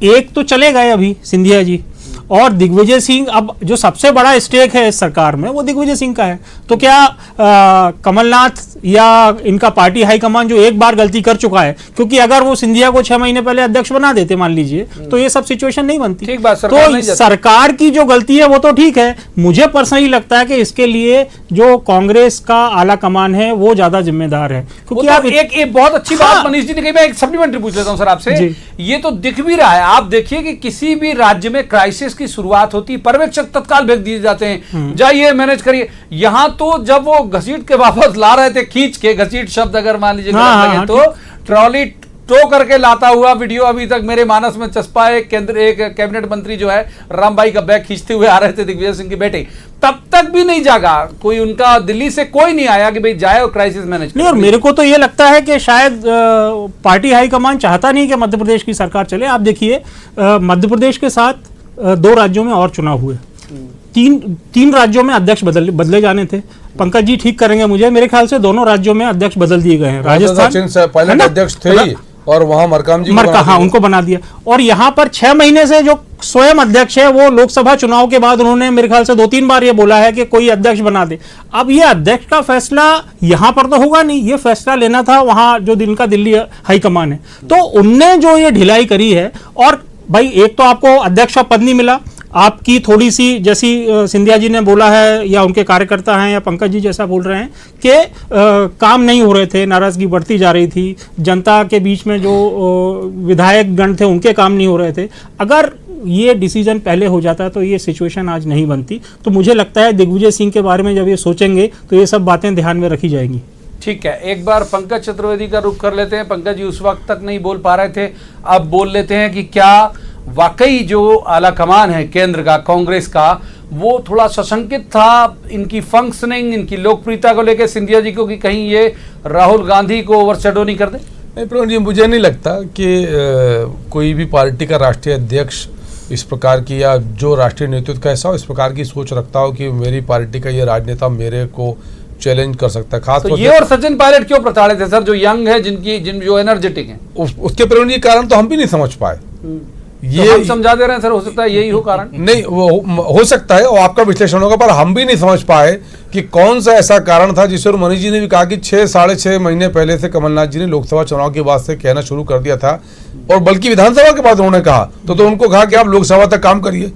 एक तो चले गए अभी सिंधिया जी, और दिग्विजय सिंह, अब जो सबसे बड़ा स्टेक है इस सरकार में वो दिग्विजय सिंह का है। तो क्या कमलनाथ या इनका पार्टी हाईकमान जो एक बार गलती कर चुका है, क्योंकि अगर वो सिंधिया को 6 महीने पहले अध्यक्ष बना देते मान लीजिए, तो ये सब सिचुएशन नहीं बनती। ठीक बात, तो सरकार की जो गलती है वो तो ठीक है, मुझे पर्सनली लगता है कि इसके लिए जो कांग्रेस का आला कमान है वो ज्यादा जिम्मेदार है। क्योंकि आप एक बहुत अच्छी बात मनीष जी ने कही, मैं एक सप्लीमेंट्री पूछ लेता हूं सर आपसे। ये तो दिख भी रहा है, आप देखिए कि किसी भी राज्य में क्राइसिस की शुरुआत होती, पर्यवेक्षक तत्काल भेज दिए जाते हैं, जाइए मैनेज करिए। यहां तो जब वो घसीट के वापस ला रहे थे, खींच के, घसीट शब्द अगर मान लीजिए लगे तो ट्रॉली टो करके लाता हुआ वीडियो अभी तक मेरे मानस में चस्पा है। एक कैबिनेट मंत्री जो है रामबाई का बैग खींचते हुए आ रहे थे दिग्विजय सिंह के बेटे, तब तक भी नहीं जागा कोई, उनका दिल्ली से कोई नहीं आया कि भाई जाए और क्राइसिस मैनेज नहीं। और मेरे को तो ये लगता है कि शायद पार्टी हाईकमान चाहता नहीं कि मध्य प्रदेश की सरकार चले। आप देखिए मध्य प्रदेश के साथ 2 राज्यों में और चुनाव हुए, तीन राज्यों में अध्यक्ष बदले जाने थे। पंकज जी ठीक करेंगे मुझे, मेरे ख्याल से दोनों राज्यों में अध्यक्ष बदल दिए गए हैं। राजस्थान पायलट अध्यक्ष थे और वहां मरकाम जी उनको बना दिया, और यहाँ पर 6 महीने से जो स्वयं अध्यक्ष है वो लोकसभा चुनाव के बाद उन्होंने मेरे ख्याल से 2-3 बार ये बोला है कि कोई अध्यक्ष बना दे। अब ये अध्यक्ष का फैसला यहाँ पर तो होगा नहीं, ये फैसला लेना था वहां जो इनका दिल्ली हाईकमान है। तो उनने जो ये ढिलाई करी है, और भाई एक तो आपको अध्यक्ष का पद नहीं मिला, आपकी थोड़ी सी, जैसी सिंधिया जी ने बोला है या उनके कार्यकर्ता हैं या पंकज जी जैसा बोल रहे हैं कि काम नहीं हो रहे थे, नाराजगी बढ़ती जा रही थी, जनता के बीच में जो विधायक गण थे उनके काम नहीं हो रहे थे। अगर ये डिसीजन पहले हो जाता तो ये सिचुएशन आज नहीं बनती। तो मुझे लगता है दिग्विजय सिंह के बारे में जब ये सोचेंगे तो ये सब बातें ध्यान में रखी जाएंगी। ठीक है, एक बार पंकज चतुर्वेदी का रुख कर लेते हैं। पंकज जी उस वक्त तक नहीं बोल पा रहे थे, अब बोल लेते हैं कि क्या वाकई जो आला कमान है केंद्र का, कांग्रेस का, वो थोड़ा सशंकित था इनकी फंक्शनिंग, इनकी लोकप्रियता को लेकर सिंधिया जी को, कि कहीं ये राहुल गांधी को ओवरशैडो नहीं कर दे? नहीं प्रवीण जी, मुझे नहीं लगता कि कोई भी पार्टी का राष्ट्रीय अध्यक्ष इस प्रकार की, या जो राष्ट्रीय नेतृत्व का ऐसा हो इस प्रकार की सोच रखता हो कि मेरी पार्टी का ये राजनेता मेरे को चैलेंज कर सकता है। खास तो ये और सचिन पायलट क्यों प्रताड़ित है सर, जो यंग है, जो एनर्जेटिक है? उसके प्रवीण जी कारण तो हम भी नहीं समझ पाए। ये तो हम समझा दे रहे हैं सर, हो सकता है यही हो कारण। नहीं, वो हो सकता है और आपका विश्लेषण होगा, पर हम भी नहीं समझ पाए कि कौन सा ऐसा कारण था जिससे, और मनीष जी ने भी कहा कि 6-6.5 महीने पहले से कमलनाथ जी ने लोकसभा चुनाव के बाद से कहना शुरू कर दिया था, और बल्कि विधानसभा के बाद उन्होंने कहा तो उनको कहा कि आप लोकसभा तक काम करिए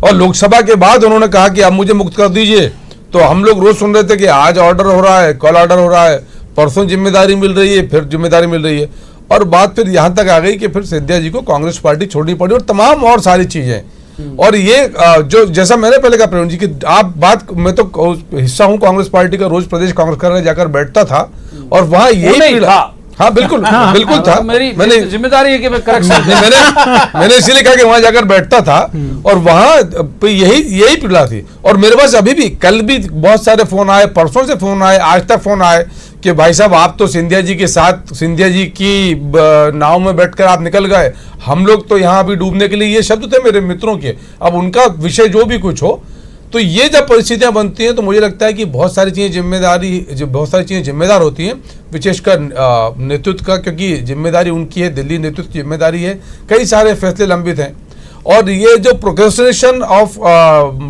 और लोकसभा के बाद उन्होंने कहा कि आप मुझे मुक्त कर दीजिए। तो हम लोग रोज सुन रहे थे कि आज ऑर्डर हो रहा है, कल ऑर्डर हो रहा है, परसों जिम्मेदारी मिल रही है, फिर जिम्मेदारी मिल रही है, और बात फिर यहाँ तक आ गई कि फिर सिंधिया जी को कांग्रेस पार्टी छोड़नी पड़ी और तमाम और सारी चीजें। और ये जो जैसा मैंने पहले कहा प्रवीण जी कि आप बात, मैं तो हिस्सा हूँ कांग्रेस पार्टी का, रोज प्रदेश कांग्रेस कार्यालय जाकर बैठता था और वहाँ यही था। हाँ बिल्कुल, बिल्कुल था। मैंने जिम्मेदारी है कि मैं करेक्शन मैंने इसीलिए कहा कि वहां जाकर बैठता था और वहां यही पीड़ा थी। और मेरे पास अभी भी, कल भी बहुत सारे फोन आए, परसों से फोन आए, आज तक फोन आए कि भाई साहब आप तो सिंधिया जी के साथ, सिंधिया जी की नाव में बैठकर आप निकल गए, हम लोग तो यहाँ अभी डूबने के लिए, ये शब्द थे मेरे मित्रों के। अब उनका विषय जो भी कुछ हो, तो ये जब परिस्थितियां बनती हैं तो मुझे लगता है कि बहुत सारी चीज़ें जिम्मेदार होती हैं, विशेषकर नेतृत्व का, क्योंकि जिम्मेदारी उनकी है, दिल्ली नेतृत्व की जिम्मेदारी है, कई सारे फैसले लंबित हैं। और ये जो प्रोक्रेस्टिनेशन ऑफ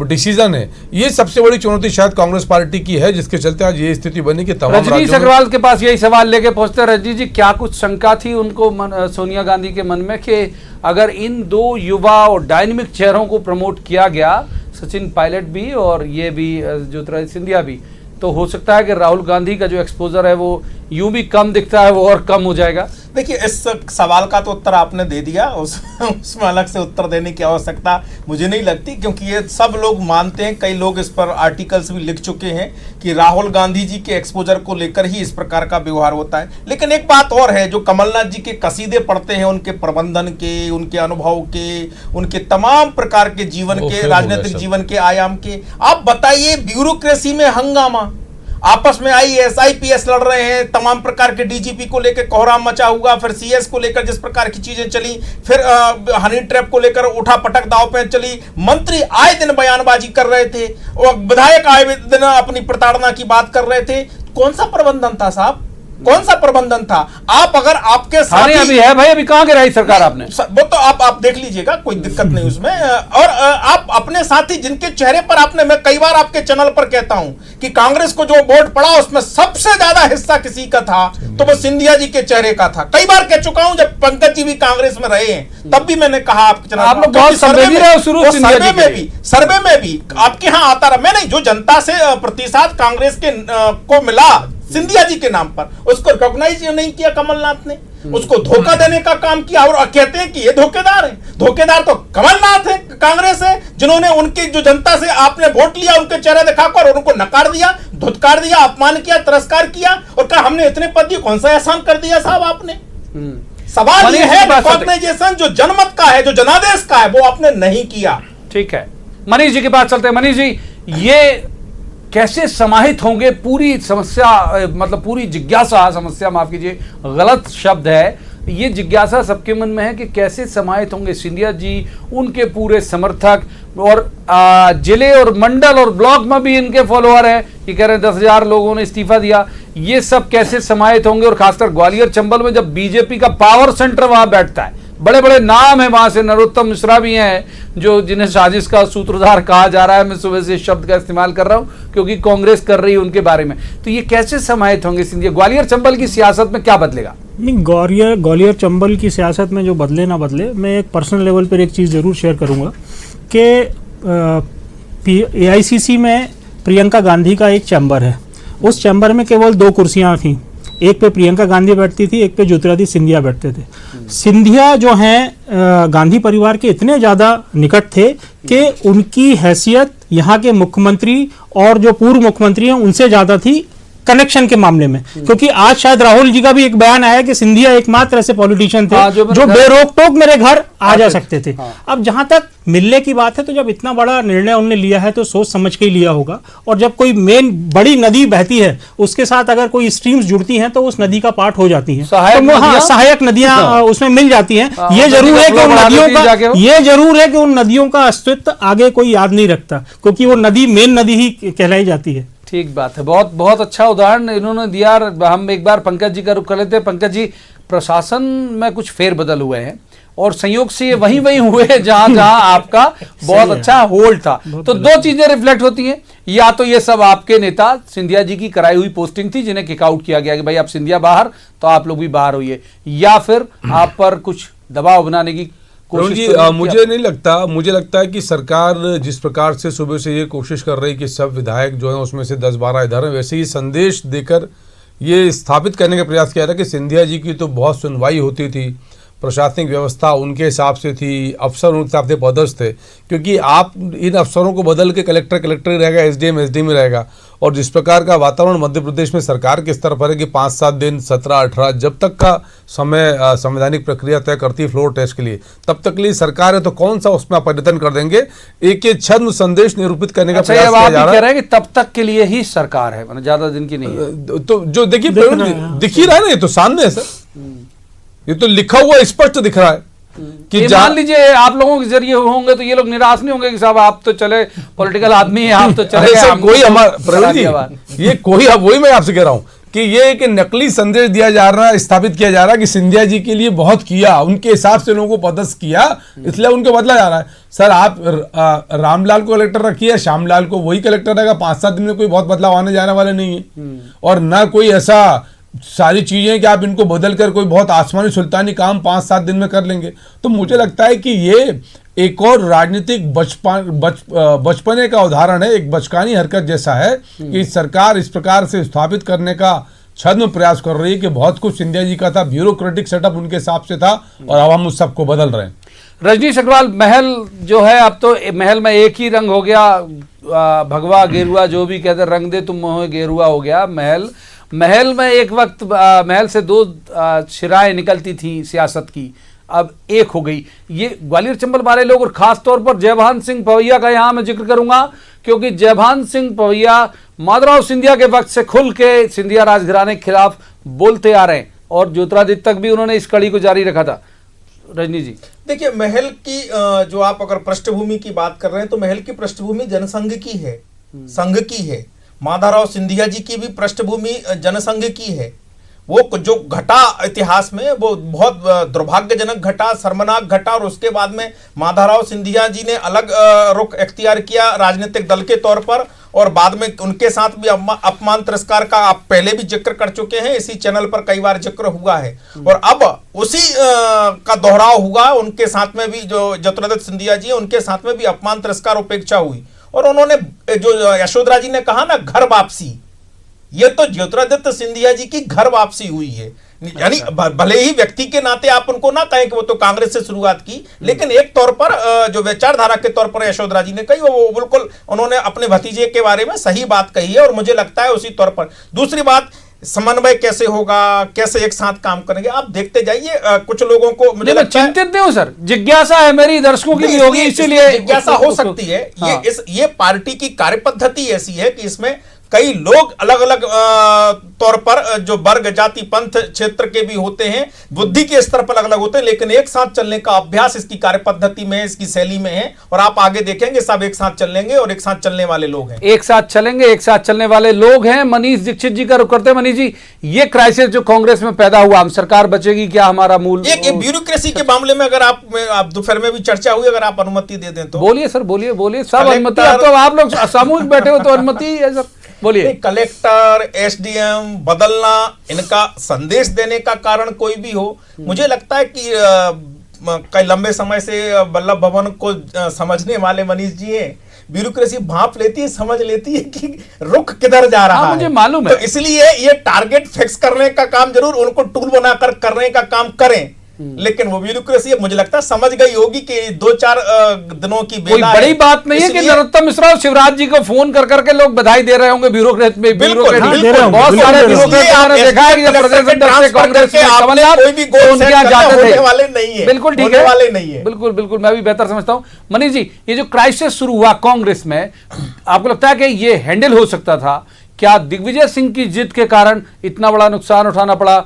डिसीजन है, ये सबसे बड़ी चुनौती शायद कांग्रेस पार्टी की है, जिसके चलते आज ये स्थिति बनी कि तमाम रजनीश अग्रवाल के पास यही सवाल लेके पहुंचते। रजनीश जी, क्या कुछ शंका थी उनको सोनिया गांधी के मन में कि अगर इन 2 युवा और डायनेमिक चेहरों को प्रमोट किया गया, सचिन पायलट भी और ये भी ज्योतिरादित्य सिंधिया भी, तो हो सकता है कि राहुल गांधी का जो एक्सपोजर है वो यूं भी कम दिखता है वो और कम हो जाएगा? देखिए, इस सवाल का तो उत्तर आपने दे दिया, उसमें अलग से उत्तर देने की आवश्यकता मुझे नहीं लगती, क्योंकि ये सब लोग मानते हैं, कई लोग इस पर आर्टिकल्स भी लिख चुके हैं कि राहुल गांधी जी के एक्सपोजर को लेकर ही इस प्रकार का व्यवहार होता है। लेकिन एक बात और है, जो कमलनाथ जी के कसीदे पढ़ते हैं, उनके प्रबंधन के, उनके अनुभव के, उनके तमाम प्रकार के जीवन के, राजनीतिक जीवन के आयाम के, आप बताइए, ब्यूरोक्रेसी में हंगामा, आपस में IAS IPS लड़ रहे हैं, तमाम प्रकार के DGP को लेकर कोहराम मचा हुआ, फिर CS को लेकर जिस प्रकार की चीजें चली, फिर हनी ट्रैप को लेकर उठा पटक दाव पे चली, मंत्री आए दिन बयानबाजी कर रहे थे और विधायक आए दिन अपनी प्रताड़ना की बात कर रहे थे। कौन सा प्रबंधन था साहब, कौन सा प्रबंधन था? आप अगर आपके साथ अभी है भाई, अभी कहां गिराई सरकार आपने, वो तो आप देख लीजिएगा, कोई दिक्कत नहीं उसमें। और आप अपने साथी जिनके चेहरे पर आपने, मैं कई बार आपके चैनल पर कहता हूं कि कांग्रेस को जो वोट पड़ा उसमें सबसे ज्यादा हिस्सा किसी का था, तो वो सिंधिया जी के चेहरे का था। कई बार कह चुका हूं, जब पंकज जी भी कांग्रेस में रहे हैं तब भी मैंने कहा आपके चैनल, आप लोग बहुत सर्वे में भी आपके यहाँ आता रहा। मैं नहीं, जो जनता से प्रतिशत कांग्रेस के को मिला सिंधिया जी के नाम पर, उसको रिकॉग्नाइज नहीं किया कमलनाथ ने, उसको धोखा देने का काम किया, और कहते हैं कि ये धोखेदार है। धोखेदार तो कमलनाथ है, कांग्रेस है, जिन्होंने उनकी जो जनता से आपने वोट लिया, उनके चेहरे दिखाकर और उनको नकार दिया, धुतकार दिया, अपमान किया, तिरस्कार किया और कहा हमने इतने पद दिए। कौन सा एहसान कर दिया साहब आपने? सवाल ये है, रिकॉग्नाइजेशन जो जनमत का है, जो जनादेश का है, वो आपने नहीं किया। ठीक है, मनीष जी के पास चलते हैं। मनीष जी, ये कैसे समाहित होंगे पूरी समस्या, मतलब पूरी जिज्ञासा, समस्या माफ कीजिए गलत शब्द है, ये जिज्ञासा सबके मन में है कि कैसे समाहित होंगे सिंधिया जी, उनके पूरे समर्थक, और जिले और मंडल और ब्लॉक में भी इनके फॉलोअर हैं, ये कह रहे हैं 10,000 लोगों ने इस्तीफा दिया, ये सब कैसे समाहित होंगे? और खासकर ग्वालियर चंबल में जब बीजेपी का पावर सेंटर वहां बैठता है, बड़े बड़े नाम है वहां से, नरोत्तम मिश्रा भी हैं, जो जिन्हें साजिश का सूत्रधार कहा जा रहा है। मैं सुबह से इस शब्द का इस्तेमाल कर रहा हूं क्योंकि कांग्रेस कर रही है उनके बारे में। तो ये कैसे समाहित होंगे सिंधिया? ग्वालियर चंबल की सियासत में क्या बदलेगा? नहीं, ग्वालियर चंबल की सियासत में जो बदले ना बदले, मैं एक पर्सनल लेवल पर एक चीज़ जरूर शेयर करूंगा कि AICC में प्रियंका गांधी का एक चैम्बर है, उस चैम्बर में केवल 2 कुर्सियां थीं, एक पे प्रियंका गांधी बैठती थी, एक पे ज्योतिरादित्य सिंधिया बैठते थे। सिंधिया जो हैं गांधी परिवार के इतने ज़्यादा निकट थे कि उनकी हैसियत यहाँ के मुख्यमंत्री और जो पूर्व मुख्यमंत्री हैं उनसे ज़्यादा थी कनेक्शन के मामले में, क्योंकि आज शायद राहुल जी का भी एक बयान आया कि सिंधिया एकमात्र ऐसे पॉलिटिशियन थे जो बेरोक टोक मेरे घर आ जा सकते थे। अब जहां तक मिलने की बात है, तो जब इतना बड़ा निर्णय उन्होंने लिया है तो सोच समझ के ही लिया होगा, और जब कोई मेन बड़ी नदी बहती है उसके साथ अगर कोई स्ट्रीम्स जुड़ती हैं तो उस नदी का पार्ट हो जाती है, सहायक नदियां उसमें मिल जाती हैं। ये जरूर है कि उन नदियों का अस्तित्व आगे कोई याद नहीं रखता, क्योंकि वो नदी मेन नदी ही कहलाई जाती है। ठीक बात है, बहुत बहुत अच्छा उदाहरण इन्होंने दिया। हम एक बार पंकज जी का रुख कर लेते हैं। पंकज जी, प्रशासन में कुछ फेरबदल हुए हैं और संयोग से ये वहीं हुए जहां आपका बहुत अच्छा होल्ड था, तो 2 चीजें रिफ्लेक्ट होती हैं, या तो ये सब आपके नेता सिंधिया जी की कराई हुई पोस्टिंग थी जिन्हें किकआउट किया गया कि भाई आप सिंधिया बाहर तो आप लोग भी बाहर होइए, या फिर आप पर कुछ दबाव बनाने की जी मुझे नहीं लगता, मुझे लगता है कि सरकार जिस प्रकार से सुबह से ये कोशिश कर रही कि सब विधायक जो हैं उसमें से 10-12 इधर हैं, वैसे ही संदेश देकर ये स्थापित करने का प्रयास किया था कि सिंधिया जी की तो बहुत सुनवाई होती थी, प्रशासनिक व्यवस्था उनके हिसाब से थी, अफसर उनके हिसाब से पदस्थ थे, क्योंकि आप इन अफसरों को बदल के कलेक्टर ही रहेगा, SDM ही रहेगा। और जिस प्रकार का वातावरण मध्य प्रदेश में सरकार के स्तर पर है कि 5-7 दिन 17-18 जब तक का समय संवैधानिक प्रक्रिया तय करती है फ्लोर टेस्ट के लिए, तब तक के लिए सरकार है, तो कौन सा उसमें आप परिवर्तन कर देंगे? एक ये छद्म संदेश निरूपित करने का प्रयास किया जा रहा है कि तब तक के लिए ही सरकार है, मतलब ज्यादा दिन की नहीं है। तो जो देखिए दिख ही रहा है ना, ये तो सामने है सर, ये तो लिखा हुआ स्पष्ट दिख रहा है कि मान लीजिए आप लोगों के जरिए होंगे तो ये लोग निराश नहीं होंगे कि साहब आप तो चले पॉलिटिकल आदमी हैं, आप तो चले गए, कोई हमारा प्रवीण जी, ये कोई, अब वही मैं आपसे कह रहा हूं कि ये एक नकली संदेश दिया जा रहा है, स्थापित किया जा रहा है कि सिंधिया जी के लिए बहुत किया, उनके हिसाब से लोगों को पदस्थ किया, इसलिए उनको बदला जा रहा है। सर आप रामलाल को कलेक्टर रखिए, श्यामलाल को वही कलेक्टर रहेगा, 5-7 दिन में कोई बहुत बदलाव आने जाने वाले नहीं है, और ना कोई ऐसा सारी चीजें कि आप इनको बदल कर कोई बहुत आसमानी सुल्तानी काम 5-7 दिन में कर लेंगे। तो मुझे लगता है कि ये एक और राजनीतिक बचपने का उदाहरण है, एक बचकानी हरकत जैसा है कि सरकार इस प्रकार से स्थापित करने का छद्म प्रयास कर रही है कि बहुत कुछ सिंधिया जी का था, ब्यूरोक्रेटिक सेटअप उनके हिसाब से था और अब हम उस सबको बदल रहे हैं। रजनीश अग्रवाल, महल जो है अब तो महल में एक ही रंग हो गया, भगवा गेरुआ जो भी कहते, रंग दे तुम मोह गेरुआ हो गया महल। महल में एक वक्त महल से दो शिराएं निकलती थी सियासत की, अब एक हो गई। ये ग्वालियर चंबल वाले लोग, और खास तौर पर जयभान सिंह पवैया का यहां मैं जिक्र करूंगा, क्योंकि जयभान सिंह पवैया माधवराव सिंधिया के वक्त से खुल के सिंधिया राजघराने के खिलाफ बोलते आ रहे हैं और ज्योतिरादित्य तक भी उन्होंने इस कड़ी को जारी रखा था। रजनी जी, देखिए, महल की जो आप अगर पृष्ठभूमि की बात कर रहे हैं तो महल की पृष्ठभूमि जनसंघ की है, संघ की है। माधवराव सिंधिया जी की भी पृष्ठभूमि जनसंघ की है। वो जो घटा इतिहास में वो बहुत दुर्भाग्यजनक घटा, शर्मनाक घटा, और उसके बाद में माधवराव सिंधिया जी ने अलग रुख इख्तियार किया राजनीतिक दल के तौर पर, और बाद में उनके साथ भी अपमान तिरस्कार का आप पहले भी जिक्र कर चुके हैं, इसी चैनल पर कई बार जिक्र हुआ है। और अब उसी का दोहराव हुआ, उनके साथ में भी जो ज्योतिरादित्य सिंधिया जी है उनके साथ में भी अपमान तिरस्कार उपेक्षा हुई, और उन्होंने जो यशोधरा जी ने कहा ना घर वापसी, ये तो ज्योतिरादित्य सिंधिया जी की घर वापसी हुई है। यानी भले ही व्यक्ति के नाते आप उनको ना कहें कि वो तो कांग्रेस से शुरुआत की, लेकिन एक तौर पर जो विचारधारा के तौर पर यशोधरा जी ने कही वो बिल्कुल उन्होंने अपने भतीजे के बारे में सही बात कही है, और मुझे लगता है उसी तौर पर। दूसरी बात, समन्वय कैसे होगा, कैसे एक साथ काम करेंगे, आप देखते जाइए। कुछ लोगों को मुझे लगता है, चिंतित नहीं हो सर, जिज्ञासा है मेरी, दर्शकों की भी होगी, इसीलिए जिज्ञासा हो सकती है। ये पार्टी की कार्यपद्धति ऐसी है कि इसमें कई लोग अलग अलग तौर पर जो वर्ग जाति पंथ क्षेत्र के भी होते हैं, बुद्धि के स्तर पर अलग अलग होते हैं, लेकिन एक साथ चलने का अभ्यास इसकी कार्यपद्धति में, इसकी शैली में है। और आप आगे देखेंगे सब एक साथ चलेंगे और एक साथ चलने वाले लोग हैं, एक साथ चलेंगे, एक साथ चलने वाले लोग हैं। मनीष दीक्षित जी का रुख करते हैं। मनीष जी, ये क्राइसिस जो कांग्रेस में पैदा हुआ, हम सरकार बचेगी क्या, हमारा मूल एक ब्यूरोक्रेसी के मामले में अगर आप दोपहर में भी चर्चा हुई, अगर आप अनुमति दे दें तो। बोलिए सर, बोलिए सब अनुमति, अब तो आप लोग सामूहिक बैठे हो तो अनुमति है सर, बोलिए। कलेक्टर, एसडीएम बदलना, इनका संदेश देने का कारण कोई भी हो, मुझे लगता है कि कई लंबे समय से वल्लभ भवन को समझने वाले मनीष जी हैं। ब्यूरोक्रेसी भांप लेती है, समझ लेती है कि रुख किधर जा रहा है, मुझे मालूम है। तो इसलिए ये टारगेट फिक्स करने का काम जरूर उनको टूल बनाकर करने का काम करें, लेकिन वो ब्यूरोक्रेसी मुझे लगता है समझ गई होगी कि 2-4 दिनों की कोई बड़ी बात नहीं है कि नरोत्तम मिश्रा और शिवराज जी को फोन कर करके लोग बधाई दे रहे होंगे ब्यूरोक्रेट में। ब्यूरोक्रेट बहुत सारे ब्यूरोक्रेट मैंने देखा है कि जब प्रदेश अध्यक्ष से कांग्रेस में कमलनाथ उनके यहाँ जाते थे, वाले नहीं है, बिल्कुल ठीक है, वाले नहीं है, बिल्कुल मैं भी बेहतर समझता हूँ। मनीष जी, ये जो क्राइसिस शुरू हुआ कांग्रेस में, आपको लगता है कि ये हैंडल हो सकता था क्या? दिग्विजय सिंह की जिद के कारण इतना बड़ा नुकसान उठाना पड़ा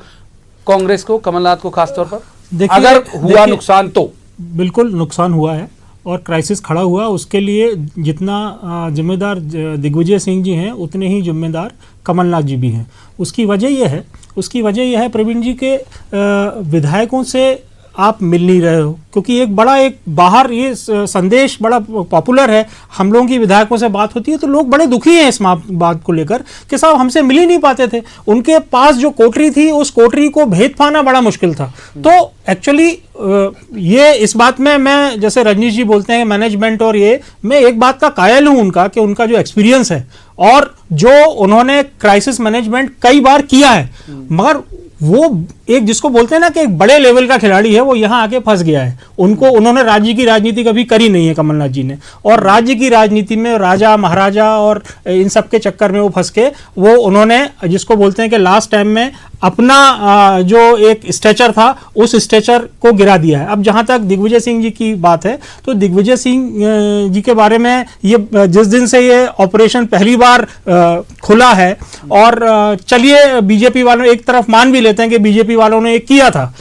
कांग्रेस को, कमलनाथ को खासतौर पर? अगर हुआ नुकसान तो बिल्कुल नुकसान हुआ है और क्राइसिस खड़ा हुआ, उसके लिए जितना जिम्मेदार दिग्विजय सिंह जी हैं उतने ही जिम्मेदार कमलनाथ जी भी हैं। उसकी वजह यह है प्रवीण जी के विधायकों से आप मिल नहीं रहे हो, क्योंकि एक बाहर ये संदेश बड़ा पॉपुलर है। हम लोगों की विधायकों से बात होती है तो लोग बड़े दुखी हैं इस बात को लेकर कि साहब हमसे मिल ही नहीं पाते थे, उनके पास जो कोठरी थी उस कोठरी को भेद पाना बड़ा मुश्किल था। तो एक्चुअली ये इस बात में मैं, जैसे रजनीश जी बोलते हैं मैनेजमेंट, और ये मैं एक बात का कायल हूं उनका कि उनका जो एक्सपीरियंस है और जो उन्होंने क्राइसिस मैनेजमेंट कई बार किया है, मगर वो एक जिसको बोलते हैं ना कि एक बड़े लेवल का खिलाड़ी है, वो यहाँ आके फंस गया है। उन्होंने राज्य की राजनीति कभी करी नहीं है कमलनाथ जी ने, और राज्य की राजनीति में राजा महाराजा और इन सब के चक्कर में वो फंस के वो उन्होंने जिसको बोलते हैं कि लास्ट टाइम में अपना जो एक स्टेचर था उस स्टेचर को गिरा दिया है। अब जहां तक दिग्विजय सिंह जी की बात है तो दिग्विजय सिंह जी के बारे में ये जिस दिन से ये ऑपरेशन पहली बार खुला है, और चलिए बीजेपी वालों एक तरफ मान भी लेते हैं कि बीजेपी वालों ने एक किया था,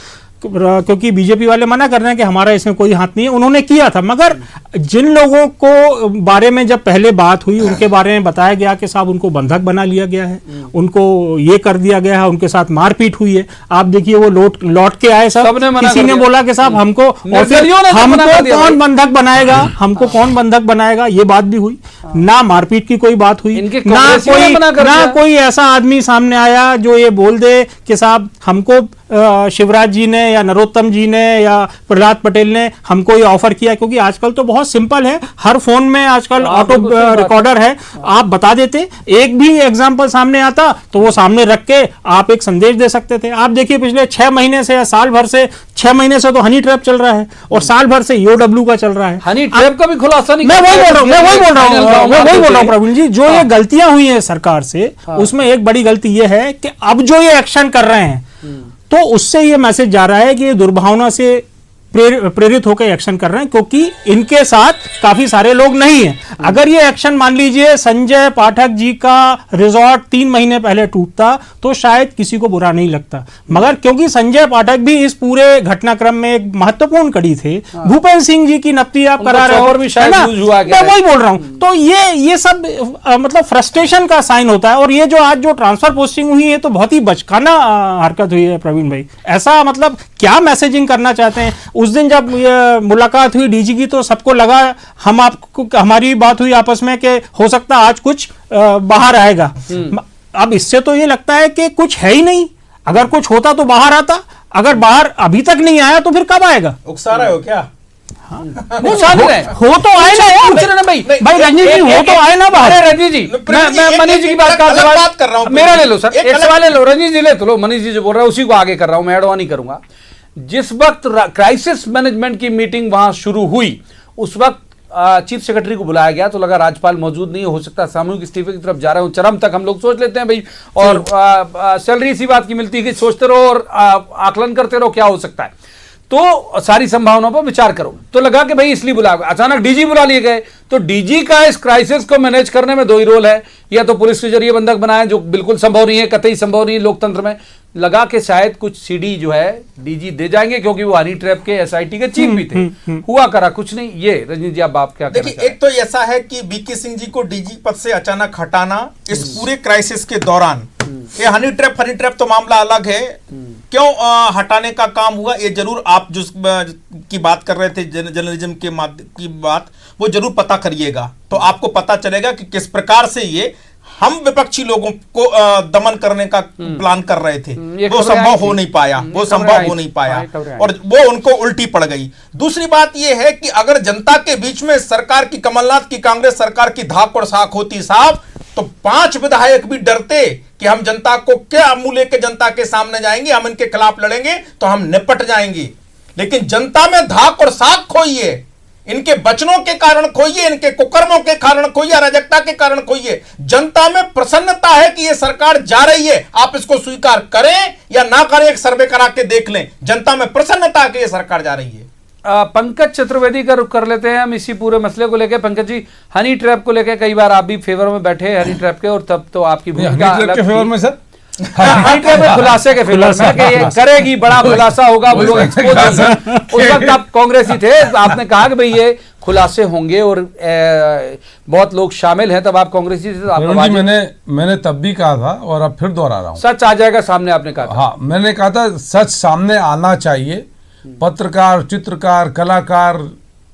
क्योंकि बीजेपी वाले मना कर रहे हैं कि हमारा इसमें कोई हाथ नहीं है, उन्होंने किया था, मगर जिन लोगों को बारे में जब पहले बात हुई उनके बारे में बताया गया कि साहब उनको बंधक बना लिया गया है, उनको ये कर दिया गया है, उनके साथ मारपीट हुई है। आप देखिए वो लौट के आए सब, किसी ने बोला कि साहब हमको कौन बंधक बनाएगा, हमको कौन बंधक बनाएगा, ये बात भी हुई ना, मारपीट की कोई बात हुई ना, कोई ऐसा आदमी सामने आया जो ये बोल दे कि साहब हमको शिवराज जी ने या नरोत्तम जी ने या प्रहलाद पटेल ने हमको ये ऑफर किया, क्योंकि आजकल तो बहुत सिंपल है, हर फोन में आजकल ऑटो रिकॉर्डर है, आप बता देते, एक भी एग्जाम्पल सामने आता तो वो सामने रख के आप एक संदेश दे सकते थे। आप देखिए पिछले 6 महीने से या साल भर से, 6 महीने से तो हनी ट्रैप चल रहा है और साल भर से EOW का चल रहा है। हनी ट्रैप का भी खुलासा नहीं, मैं वही बोल रहा हूँ प्रवीण जी, जो ये गलतियां हुई है सरकार से, उसमें एक बड़ी गलती ये है कि अब जो ये एक्शन कर रहे हैं तो उससे ये मैसेज जा रहा है कि ये दुर्भावना से प्रेरित होकर एक्शन कर रहे हैं, क्योंकि इनके साथ काफी सारे लोग नहीं हैं। अगर ये एक्शन मान लीजिए संजय पाठक जी का रिजॉर्ट 3 महीने पहले टूटता तो शायद किसी को बुरा नहीं लगता, मगर क्योंकि संजय पाठक भी इस पूरे घटनाक्रम में एक महत्वपूर्ण कड़ी थे, भूपेंद्र सिंह जी की नफ्ती आप करा रहे हो, मैं वही बोल रहा हूं, तो ये सब मतलब फ्रस्ट्रेशन का साइन होता है। और ये जो आज जो ट्रांसफर पोस्टिंग हुई है तो बहुत ही बचकाना हरकत हुई है प्रवीण भाई। ऐसा मतलब क्या मैसेजिंग करना चाहते हैं? उस दिन जब मुलाकात हुई डीजी की तो सबको लगा, हम आपको, हमारी बात हुई आपस में कि हो सकता आज कुछ बाहर आएगा। अब इससे तो ये लगता है कि कुछ है ही नहीं, अगर कुछ होता तो बाहर आता, अगर बाहर अभी तक नहीं आया तो फिर कब आएगा? उकसा रहे हो क्या? हो तो आए ना यार, भाई रजनी जी हो तो आए ना बाहर। रजनी जी, मैं मनीष जी की बात कर रहा हूं, मेरा ले लो सर, एक सवाल ले लो, रजनी जी ले तो लो, मनीष जी जो बोल रहा है उसी को आगे कर रहा हूं, मैं एडवा नहीं करूंगा। जिस वक्त क्राइसिस मैनेजमेंट की मीटिंग वहां शुरू हुई उस वक्त चीफ सेक्रेटरी को बुलाया गया तो लगा राज्यपाल मौजूद नहीं हो सकता, सामूहिक इस्तीफे की तरफ जा रहे हो, चरम तक हम लोग सोच लेते हैं भाई, और सैलरी इसी बात की मिलती है कि सोचते रहो और आकलन करते रहो क्या हो सकता है, तो सारी संभावनाओं पर विचार करो। तो लगा कि भाई इसलिए बुलाया, अचानक डीजी बुला लिए गए, तो डीजी का इस क्राइसिस को मैनेज करने में 2 ही रोल है, या तो पुलिस के जरिए बंधक बनाए जो बिल्कुल संभव नहीं है, कतई संभव नहीं है लोकतंत्र में। लगा कि शायद कुछ सीडी जो है डीजी दे जाएंगे क्योंकि वो हनी ट्रैप के एसआईटी के चीफ भी थे, हुआ करा कुछ नहीं। ये रजनी जी आप क्या कहना देखिए, एक तो ऐसा है कि बीके सिंह जी को डीजी पद से अचानक हटाना इस पूरे क्राइसिस के दौरान, ये हनी ट्रैप तो मामला अलग है, क्यों हटाने का काम हुआ ये जरूर आप जो की बात कर रहे थे जर्नलिज्म के की बात, वो जरूर पता करिएगा तो आपको पता चलेगा कि किस प्रकार से ये हम विपक्षी लोगों को दमन करने का प्लान कर रहे थे, वो संभव हो नहीं पाया, और वो उनको उल्टी पड़ गई। दूसरी बात ये है कि अगर जनता के बीच में सरकार की, कमलनाथ की कांग्रेस सरकार की धाक और साख होती साहब, तो 5 विधायक भी डरते कि हम जनता को क्या मुंह लेके जनता के सामने जाएंगे, हम इनके खिलाफ लड़ेंगे तो हम निपट जाएंगे। लेकिन जनता में धाक और साख खोई है, इनके वचनों के कारण खोइए, इनके कुकर्मों के कारण खोइए, अराजकता के कारण खोइए। जनता में प्रसन्नता है कि यह सरकार जा रही है, आप इसको स्वीकार करें या ना करें, एक सर्वे करा के देख लें, जनता में प्रसन्नता है कि यह सरकार जा रही है। पंकज चतुर्वेदी का रुख कर लेते हैं हम इसी पूरे मसले को लेकर। पंकज जी, हनी ट्रैप को लेकर कई बार आप भी फेवर में बैठे हनी ट्रैप के, और तब तो आपकी भूमिका फेवर में सर, हनी ट्रैप में खुलासे के फेवर में कि ये करेगी, बड़ा खुलासा होगा, वो लोग एक्सपोज होंगे। उस वक्त आप कांग्रेसी थे, आपने कहा कि भाई ये खुलासे होंगे और बहुत लोग शामिल हैं, तब आप कांग्रेसी थे। तो मैंने तब भी कहा था और अब फिर दोहरा रहा हूं, सच आ जाएगा सामने, आपने कहा। हाँ, मैंने कहा था सच सामने आना चाहिए। पत्रकार, चित्रकार, कलाकार,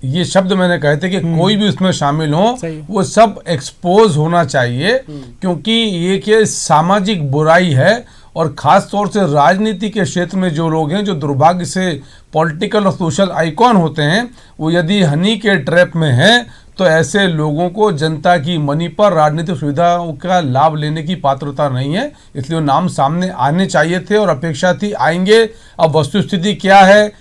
ये शब्द मैंने कहे थे कि कोई भी उसमें शामिल हो वो सब एक्सपोज होना चाहिए, क्योंकि ये कि सामाजिक बुराई है, और खास तौर से राजनीति के क्षेत्र में जो लोग हैं, जो दुर्भाग्य से पॉलिटिकल और सोशल आइकॉन होते हैं, वो यदि हनी के ट्रैप में हैं तो ऐसे लोगों को जनता की मनी पर राजनीतिक सुविधाओं का लाभ लेने की पात्रता नहीं है, इसलिए वो नाम सामने आने चाहिए थे और अपेक्षा थी आएंगे। अब वस्तुस्थिति क्या है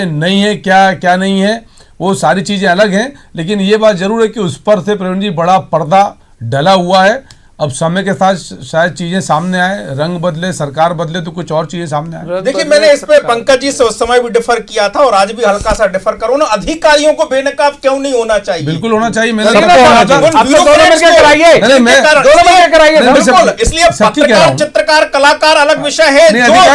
नहीं है, क्या नहीं है, वो सारी चीज़ें अलग हैं, लेकिन ये बात जरूर है कि उस पर से प्रवीण जी बड़ा पर्दा डला हुआ है। अब समय के साथ शायद चीजें सामने आए, रंग बदले, सरकार बदले तो कुछ और चीजें सामने आए। देखिए, मैंने इस पे पंकज जी से उस समय भी डिफर किया था और आज भी हल्का सा डिफर करूं ना, अधिकारियों को बेनकाब क्यों नहीं होना चाहिए? बिल्कुल होना चाहिए। इसलिए पत्रकार, चित्रकार, कलाकार अलग विषय है,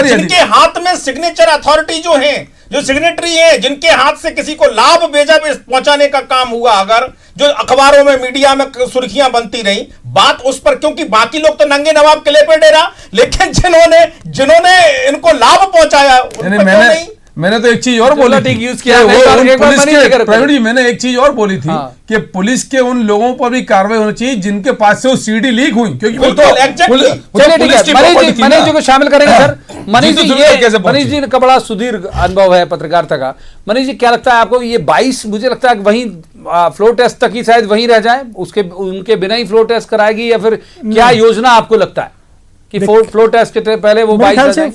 जिनके हाथ में सिग्नेचर अथॉरिटी जो है, जो सिग्नेटरी है, जिनके हाथ से किसी को लाभ भेजा पहुंचाने का काम हुआ, अगर जो अखबारों में, मीडिया में सुर्खियां बनती रही, बात उस पर, क्योंकि बाकी लोग तो नंगे नवाब किले पे डेरा, लेकिन जिन्होंने इनको लाभ पहुंचाया मैंने तो एक चीज और बोली थी, यूज किया प्रवीण जी, मैंने एक चीज और बोली थी कि पुलिस के उन लोगों पर भी कार्रवाई होनी चाहिए जिनके पास से वो सीडी लीक हुई, क्योंकि वो तो मनीष जी को शामिल करेंगे सर। मनीष जी का बड़ा सुदीर्घ अनुभव है पत्रकारिता का। मनीष जी, क्या लगता है आपको ये 22, मुझे लगता है कि वहीं फ्लो टेस्ट तक ही शायद वहीं रह जाए, उनके बिना ही फ्लो टेस्ट कराएगी, या फिर क्या योजना आपको लगता है कि फ्लो टेस्ट के पहले वो 22 से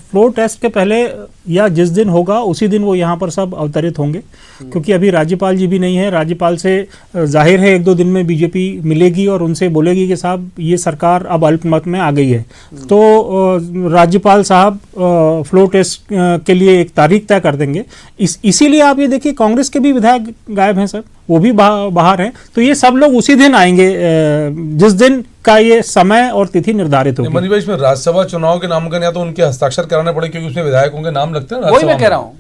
फ्लो टेस्ट के पहले या जिस दिन होगा उसी दिन वो यहाँ पर सब अवतरित होंगे, क्योंकि अभी राज्यपाल जी भी नहीं है। राज्यपाल से जाहिर है 1-2 दिन में बीजेपी मिलेगी और उनसे बोलेगी कि साहब ये सरकार अब अल्पमत में आ गई है, तो राज्यपाल साहब फ्लो टेस्ट के लिए एक तारीख तय कर देंगे। इसीलिए आप ये देखिए कांग्रेस के भी विधायक गायब हैं सर, वो भी बाहर हैं, तो ये सब लोग उसी दिन आएंगे जिस दिन का ये समय और तिथि निर्धारित होगी। मनीष भाई, इसमें राज्यसभा चुनाव के नामांकन या तो उनके हस्ताक्षर कराने पड़े, क्योंकि उसमें विधायकों के नाम लगते हैं। वही मैं कह रहा हूँ।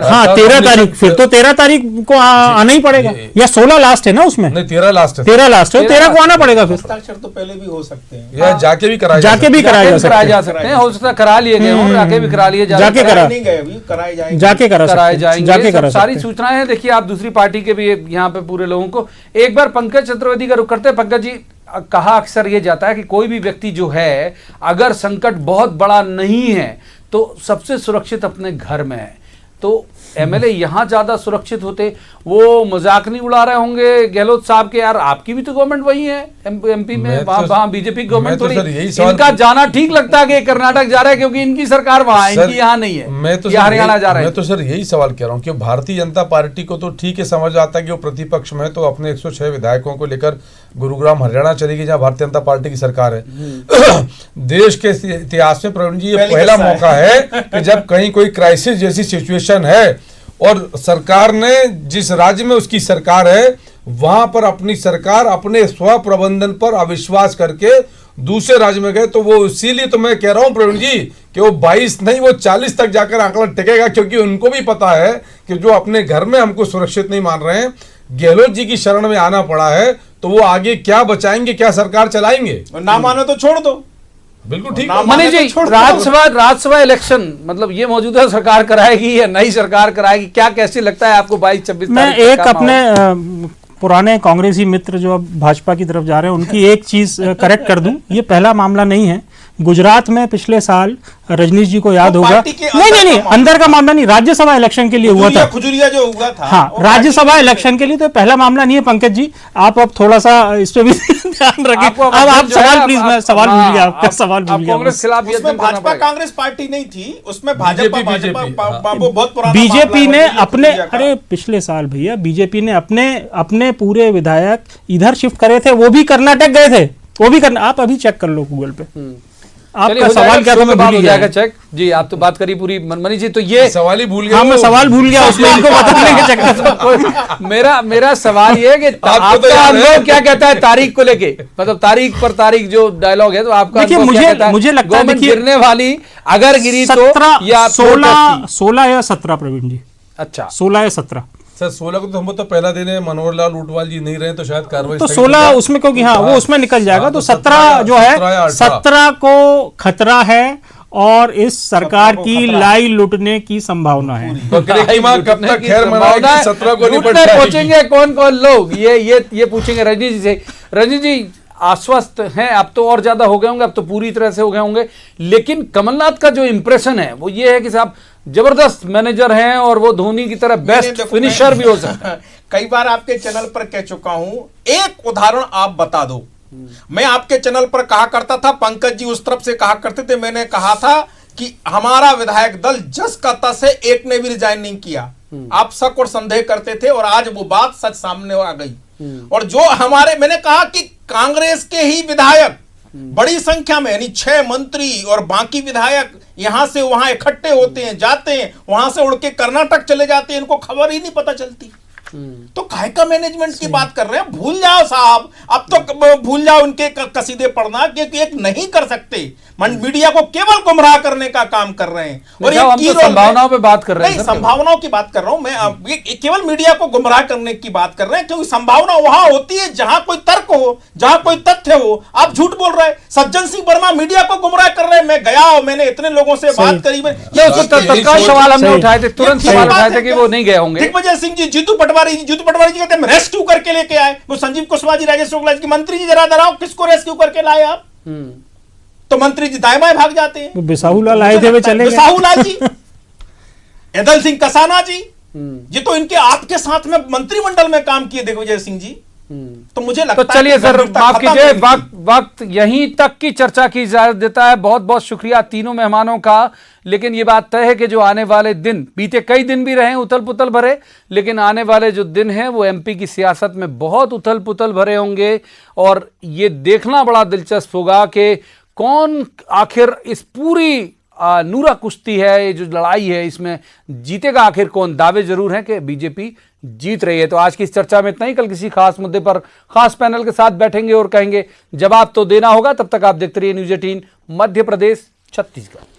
हाँ, 13 तारीख, फिर तो 13 तारीख को आना ही पड़ेगा, या 16 लास्ट है ना उसमें? नहीं, 13 लास्ट है। 13 लास्ट है, 13 को आना पड़ेगा। फिर हस्ताक्षर तो पहले भी हो सकते हैं, या जाके भी कराए जा सकते हैं, हो सकता है करा लिए गए हों, जाके भी करा लिए जाके करा नहीं गए, अभी कराए जाएंगे, जाके कराए जाएंगे। सारी सूचनाएं हैं। देखिए, आप दूसरी पार्टी के भी यहाँ पे पूरे लोगों को एक बार पंकज चतुर्वेदी का रुख करते हैं। पंकज जी, कहा अक्सर ये जाता है कि कोई भी व्यक्ति जो है, अगर संकट बहुत बड़ा नहीं है तो सबसे सुरक्षित अपने घर में है, तो एमएलए यहां ज्यादा सुरक्षित होते, वो मजाक नहीं उड़ा रहे होंगे गहलोत साहब के? यार, आपकी भी तो गवर्नमेंट वही है एमपी में, वहां बीजेपी गवर्नमेंट थोड़ी। इनका जाना ठीक लगता है कि कर्नाटक जा रहा है क्योंकि इनकी सरकार वहां है, इनकी यहाँ नहीं है, मैं तो हरियाणा जा रहा है। मैं तो सर यही सवाल कह रहा हूँ कि भारतीय जनता पार्टी को तो ठीक है, समझ आता है कि वो प्रतिपक्ष में, तो अपने 106 विधायकों को लेकर गुरुग्राम हरियाणा चलेगी जहां भारतीय जनता पार्टी की सरकार है। देश के इतिहास में प्रवीण जी ये पहला मौका है कि जब कहीं कोई क्राइसिस जैसी सिचुएशन है और सरकार ने, जिस राज्य में उसकी सरकार है, वहां पर अपनी सरकार अपने स्व प्रबंधन पर अविश्वास करके दूसरे राज्य में गए, तो वो इसीलिए तो मैं कह रहा हूं प्रवीण जी कि वो 22 नहीं, वो 40 तक जाकर आंकड़ा टिकेगा, क्योंकि उनको भी पता है कि जो अपने घर में हमको सुरक्षित नहीं मान रहे हैं, गहलोत जी की शरण में आना पड़ा है, तो वो आगे क्या बचाएंगे, क्या सरकार चलाएंगे? ना मानो तो छोड़ दो। बिल्कुल ठीक। मनीष जी, राज्यसभा इलेक्शन मतलब ये मौजूदा सरकार कराएगी या नई सरकार कराएगी, क्या कैसे लगता है आपको? 22-26 मैं एक अपने पुराने कांग्रेसी मित्र जो अब भाजपा की तरफ जा रहे हैं उनकी एक चीज करेक्ट कर दूं, ये पहला मामला नहीं है। गुजरात में पिछले साल रजनीश जी को याद होगा, नहीं, अंदर का मामला नहीं, राज्यसभा इलेक्शन के लिए हुआ था, खुजूरिया जो हुआ था। हाँ, राज्यसभा इलेक्शन के लिए, तो पहला मामला नहीं है। पंकज जी, आप अब थोड़ा सा इस पे भी ध्यान रखें। अब आप सवाल प्लीज, मैं सवाल भूल गया, आपका सवाल भूल गया। कांग्रेस खिलाफ उसमें भाजपा कांग्रेस पार्टी नहीं थी, उसमें भाजपा बहुत पुराना बीजेपी ने अपने, अरे पिछले साल भैया बीजेपी ने अपने पूरे विधायक इधर शिफ्ट करे थे, वो भी कर्नाटक गए थे, वो भी करना, आप अभी चेक कर लो गूगल पे। आपका सवाल क्या था? मैं भूल गया चेक जी, आप तो बात करी पूरी मनीष जी, तो ये सवाल ही भूल गया। हाँ, मैं सवाल भूल गया, उसमें इनको बताने के चक्कर में मेरा सवाल ये है कि आपका अनुभव क्या कहता है तारीख को लेके, मतलब तारीख पर तारीख जो डायलॉग है, तो आपका मुझे लगता है गिरने वाली, अगर गिरी तो 16 या 17 प्रवीण जी। अच्छा, 16 या 17 सर। 16 को तो हम तो पहला दिन है, मनोहर लाल ऊंटवाल जी नहीं रहे, तो शायद कार्रवाई तो 16 उसमें, क्योंकि हाँ वो उसमें निकल जाएगा, तो 17 जो है, 17 को खतरा है और इस सरकार की लाई लुटने की संभावना है। बकरे की मां कब तक खैर मनाएगी, 17 को निपट जाएगी। पूछेंगे कौन लोग, ये पूछेंगे रजनी जी से। रजनी जी, आश्वस्त हैं अब तो, और ज्यादा हो गए होंगे, अब तो पूरी तरह से हो गए होंगे, लेकिन कमलनाथ का जो इंप्रेशन है वो ये है कि साहब जबरदस्त मैनेजर हैं और वो धोनी की तरह बेस्ट फिनिशर भी हो सकता है। कई बार आपके चैनल पर कह चुका हूं, एक उदाहरण आप बता दो। मैं आपके चैनल पर कहा करता था, पंकज जी उस तरफ से कहा करते थे, मैंने कहा था कि हमारा विधायक दल जस का तस है, एक ने भी रिजाइन नहीं किया। आप शक और संदेह करते थे और आज वो बात सच सामने आ गई। और जो हमारे, मैंने कहा कि कांग्रेस के ही विधायक बड़ी संख्या में, यानी 6 मंत्री और बाकी विधायक यहां से वहां इकट्ठे होते हैं, जाते हैं, वहां से उड़ के कर्नाटक चले जाते हैं, इनको खबर ही नहीं पता चलती। तो काहे का मैनेजमेंट की बात कर रहे हैं? भूल जाओ साहब, अब तो भूल जाओ उनके कसीदे पढ़ना, क्योंकि एक नहीं कर सकते। मीडिया को केवल गुमराह करने का काम कर रहे हैं। और हम तो संभावनाओं पे बात कर रहे हैं। नहीं, संभावनाओं की बात कर रहा हूं मैं, ये केवल मीडिया को गुमराह करने की बात कर रहे हैं, क्योंकि संभावना वहां होती है जहां कोई तर्क हो, जहां कोई तथ्य हो। आप झूठ बोल रहे हैं। सज्जन सिंह वर्मा मीडिया को गुमराह कर रहे हैं। मैं गया और मैंने इतने लोगों से बात करी। तत्काल सवाल हमने उठाए थे, तुरंत सवाल उठाए थे कि वो नहीं गए होंगे। दिग्विजय सिंह जी, जीतू पटवारी जी कहते हैं रेस्क्यू करके लेके आए। वो संजीव कुशवाहा जी, राजेश शुक्ला जी की मंत्री जी, जरा डराओ, किसको रेस्क्यू करके लाए आप? तो मंत्री जी दाएं बाएं भाग जाते हैं। बिसाहूलाल आए थे, वे चले गए। बिसाहूलाल जी, एदल सिंह कसाना जी, ये तो इनके आपके साथ में मंत्रिमंडल में काम किए दिग्विजय सिंह जी। तो मुझे लगता है, तो चलिए सर, माफ कीजिए, वक्त यहीं तक की चर्चा की इजाजत देता है। बहुत बहुत शुक्रिया तीनों मेहमानों का। लेकिन ये बात तय है कि जो आने वाले दिन, बीते कई दिन भी रहे उथल पुथल भरे, लेकिन आने वाले जो दिन हैं वो एमपी की सियासत में बहुत उथल पुथल भरे होंगे। और ये देखना बड़ा दिलचस्प होगा कि कौन आखिर इस पूरी नूरा कुश्ती है, ये जो लड़ाई है, इसमें जीतेगा आखिर कौन। दावे जरूर हैं कि बीजेपी जीत रही है। तो आज की इस चर्चा में इतना ही। कल किसी खास मुद्दे पर खास पैनल के साथ बैठेंगे और कहेंगे, जवाब तो देना होगा। तब तक आप देखते रहिए न्यूज़ 18 मध्य प्रदेश छत्तीसगढ़।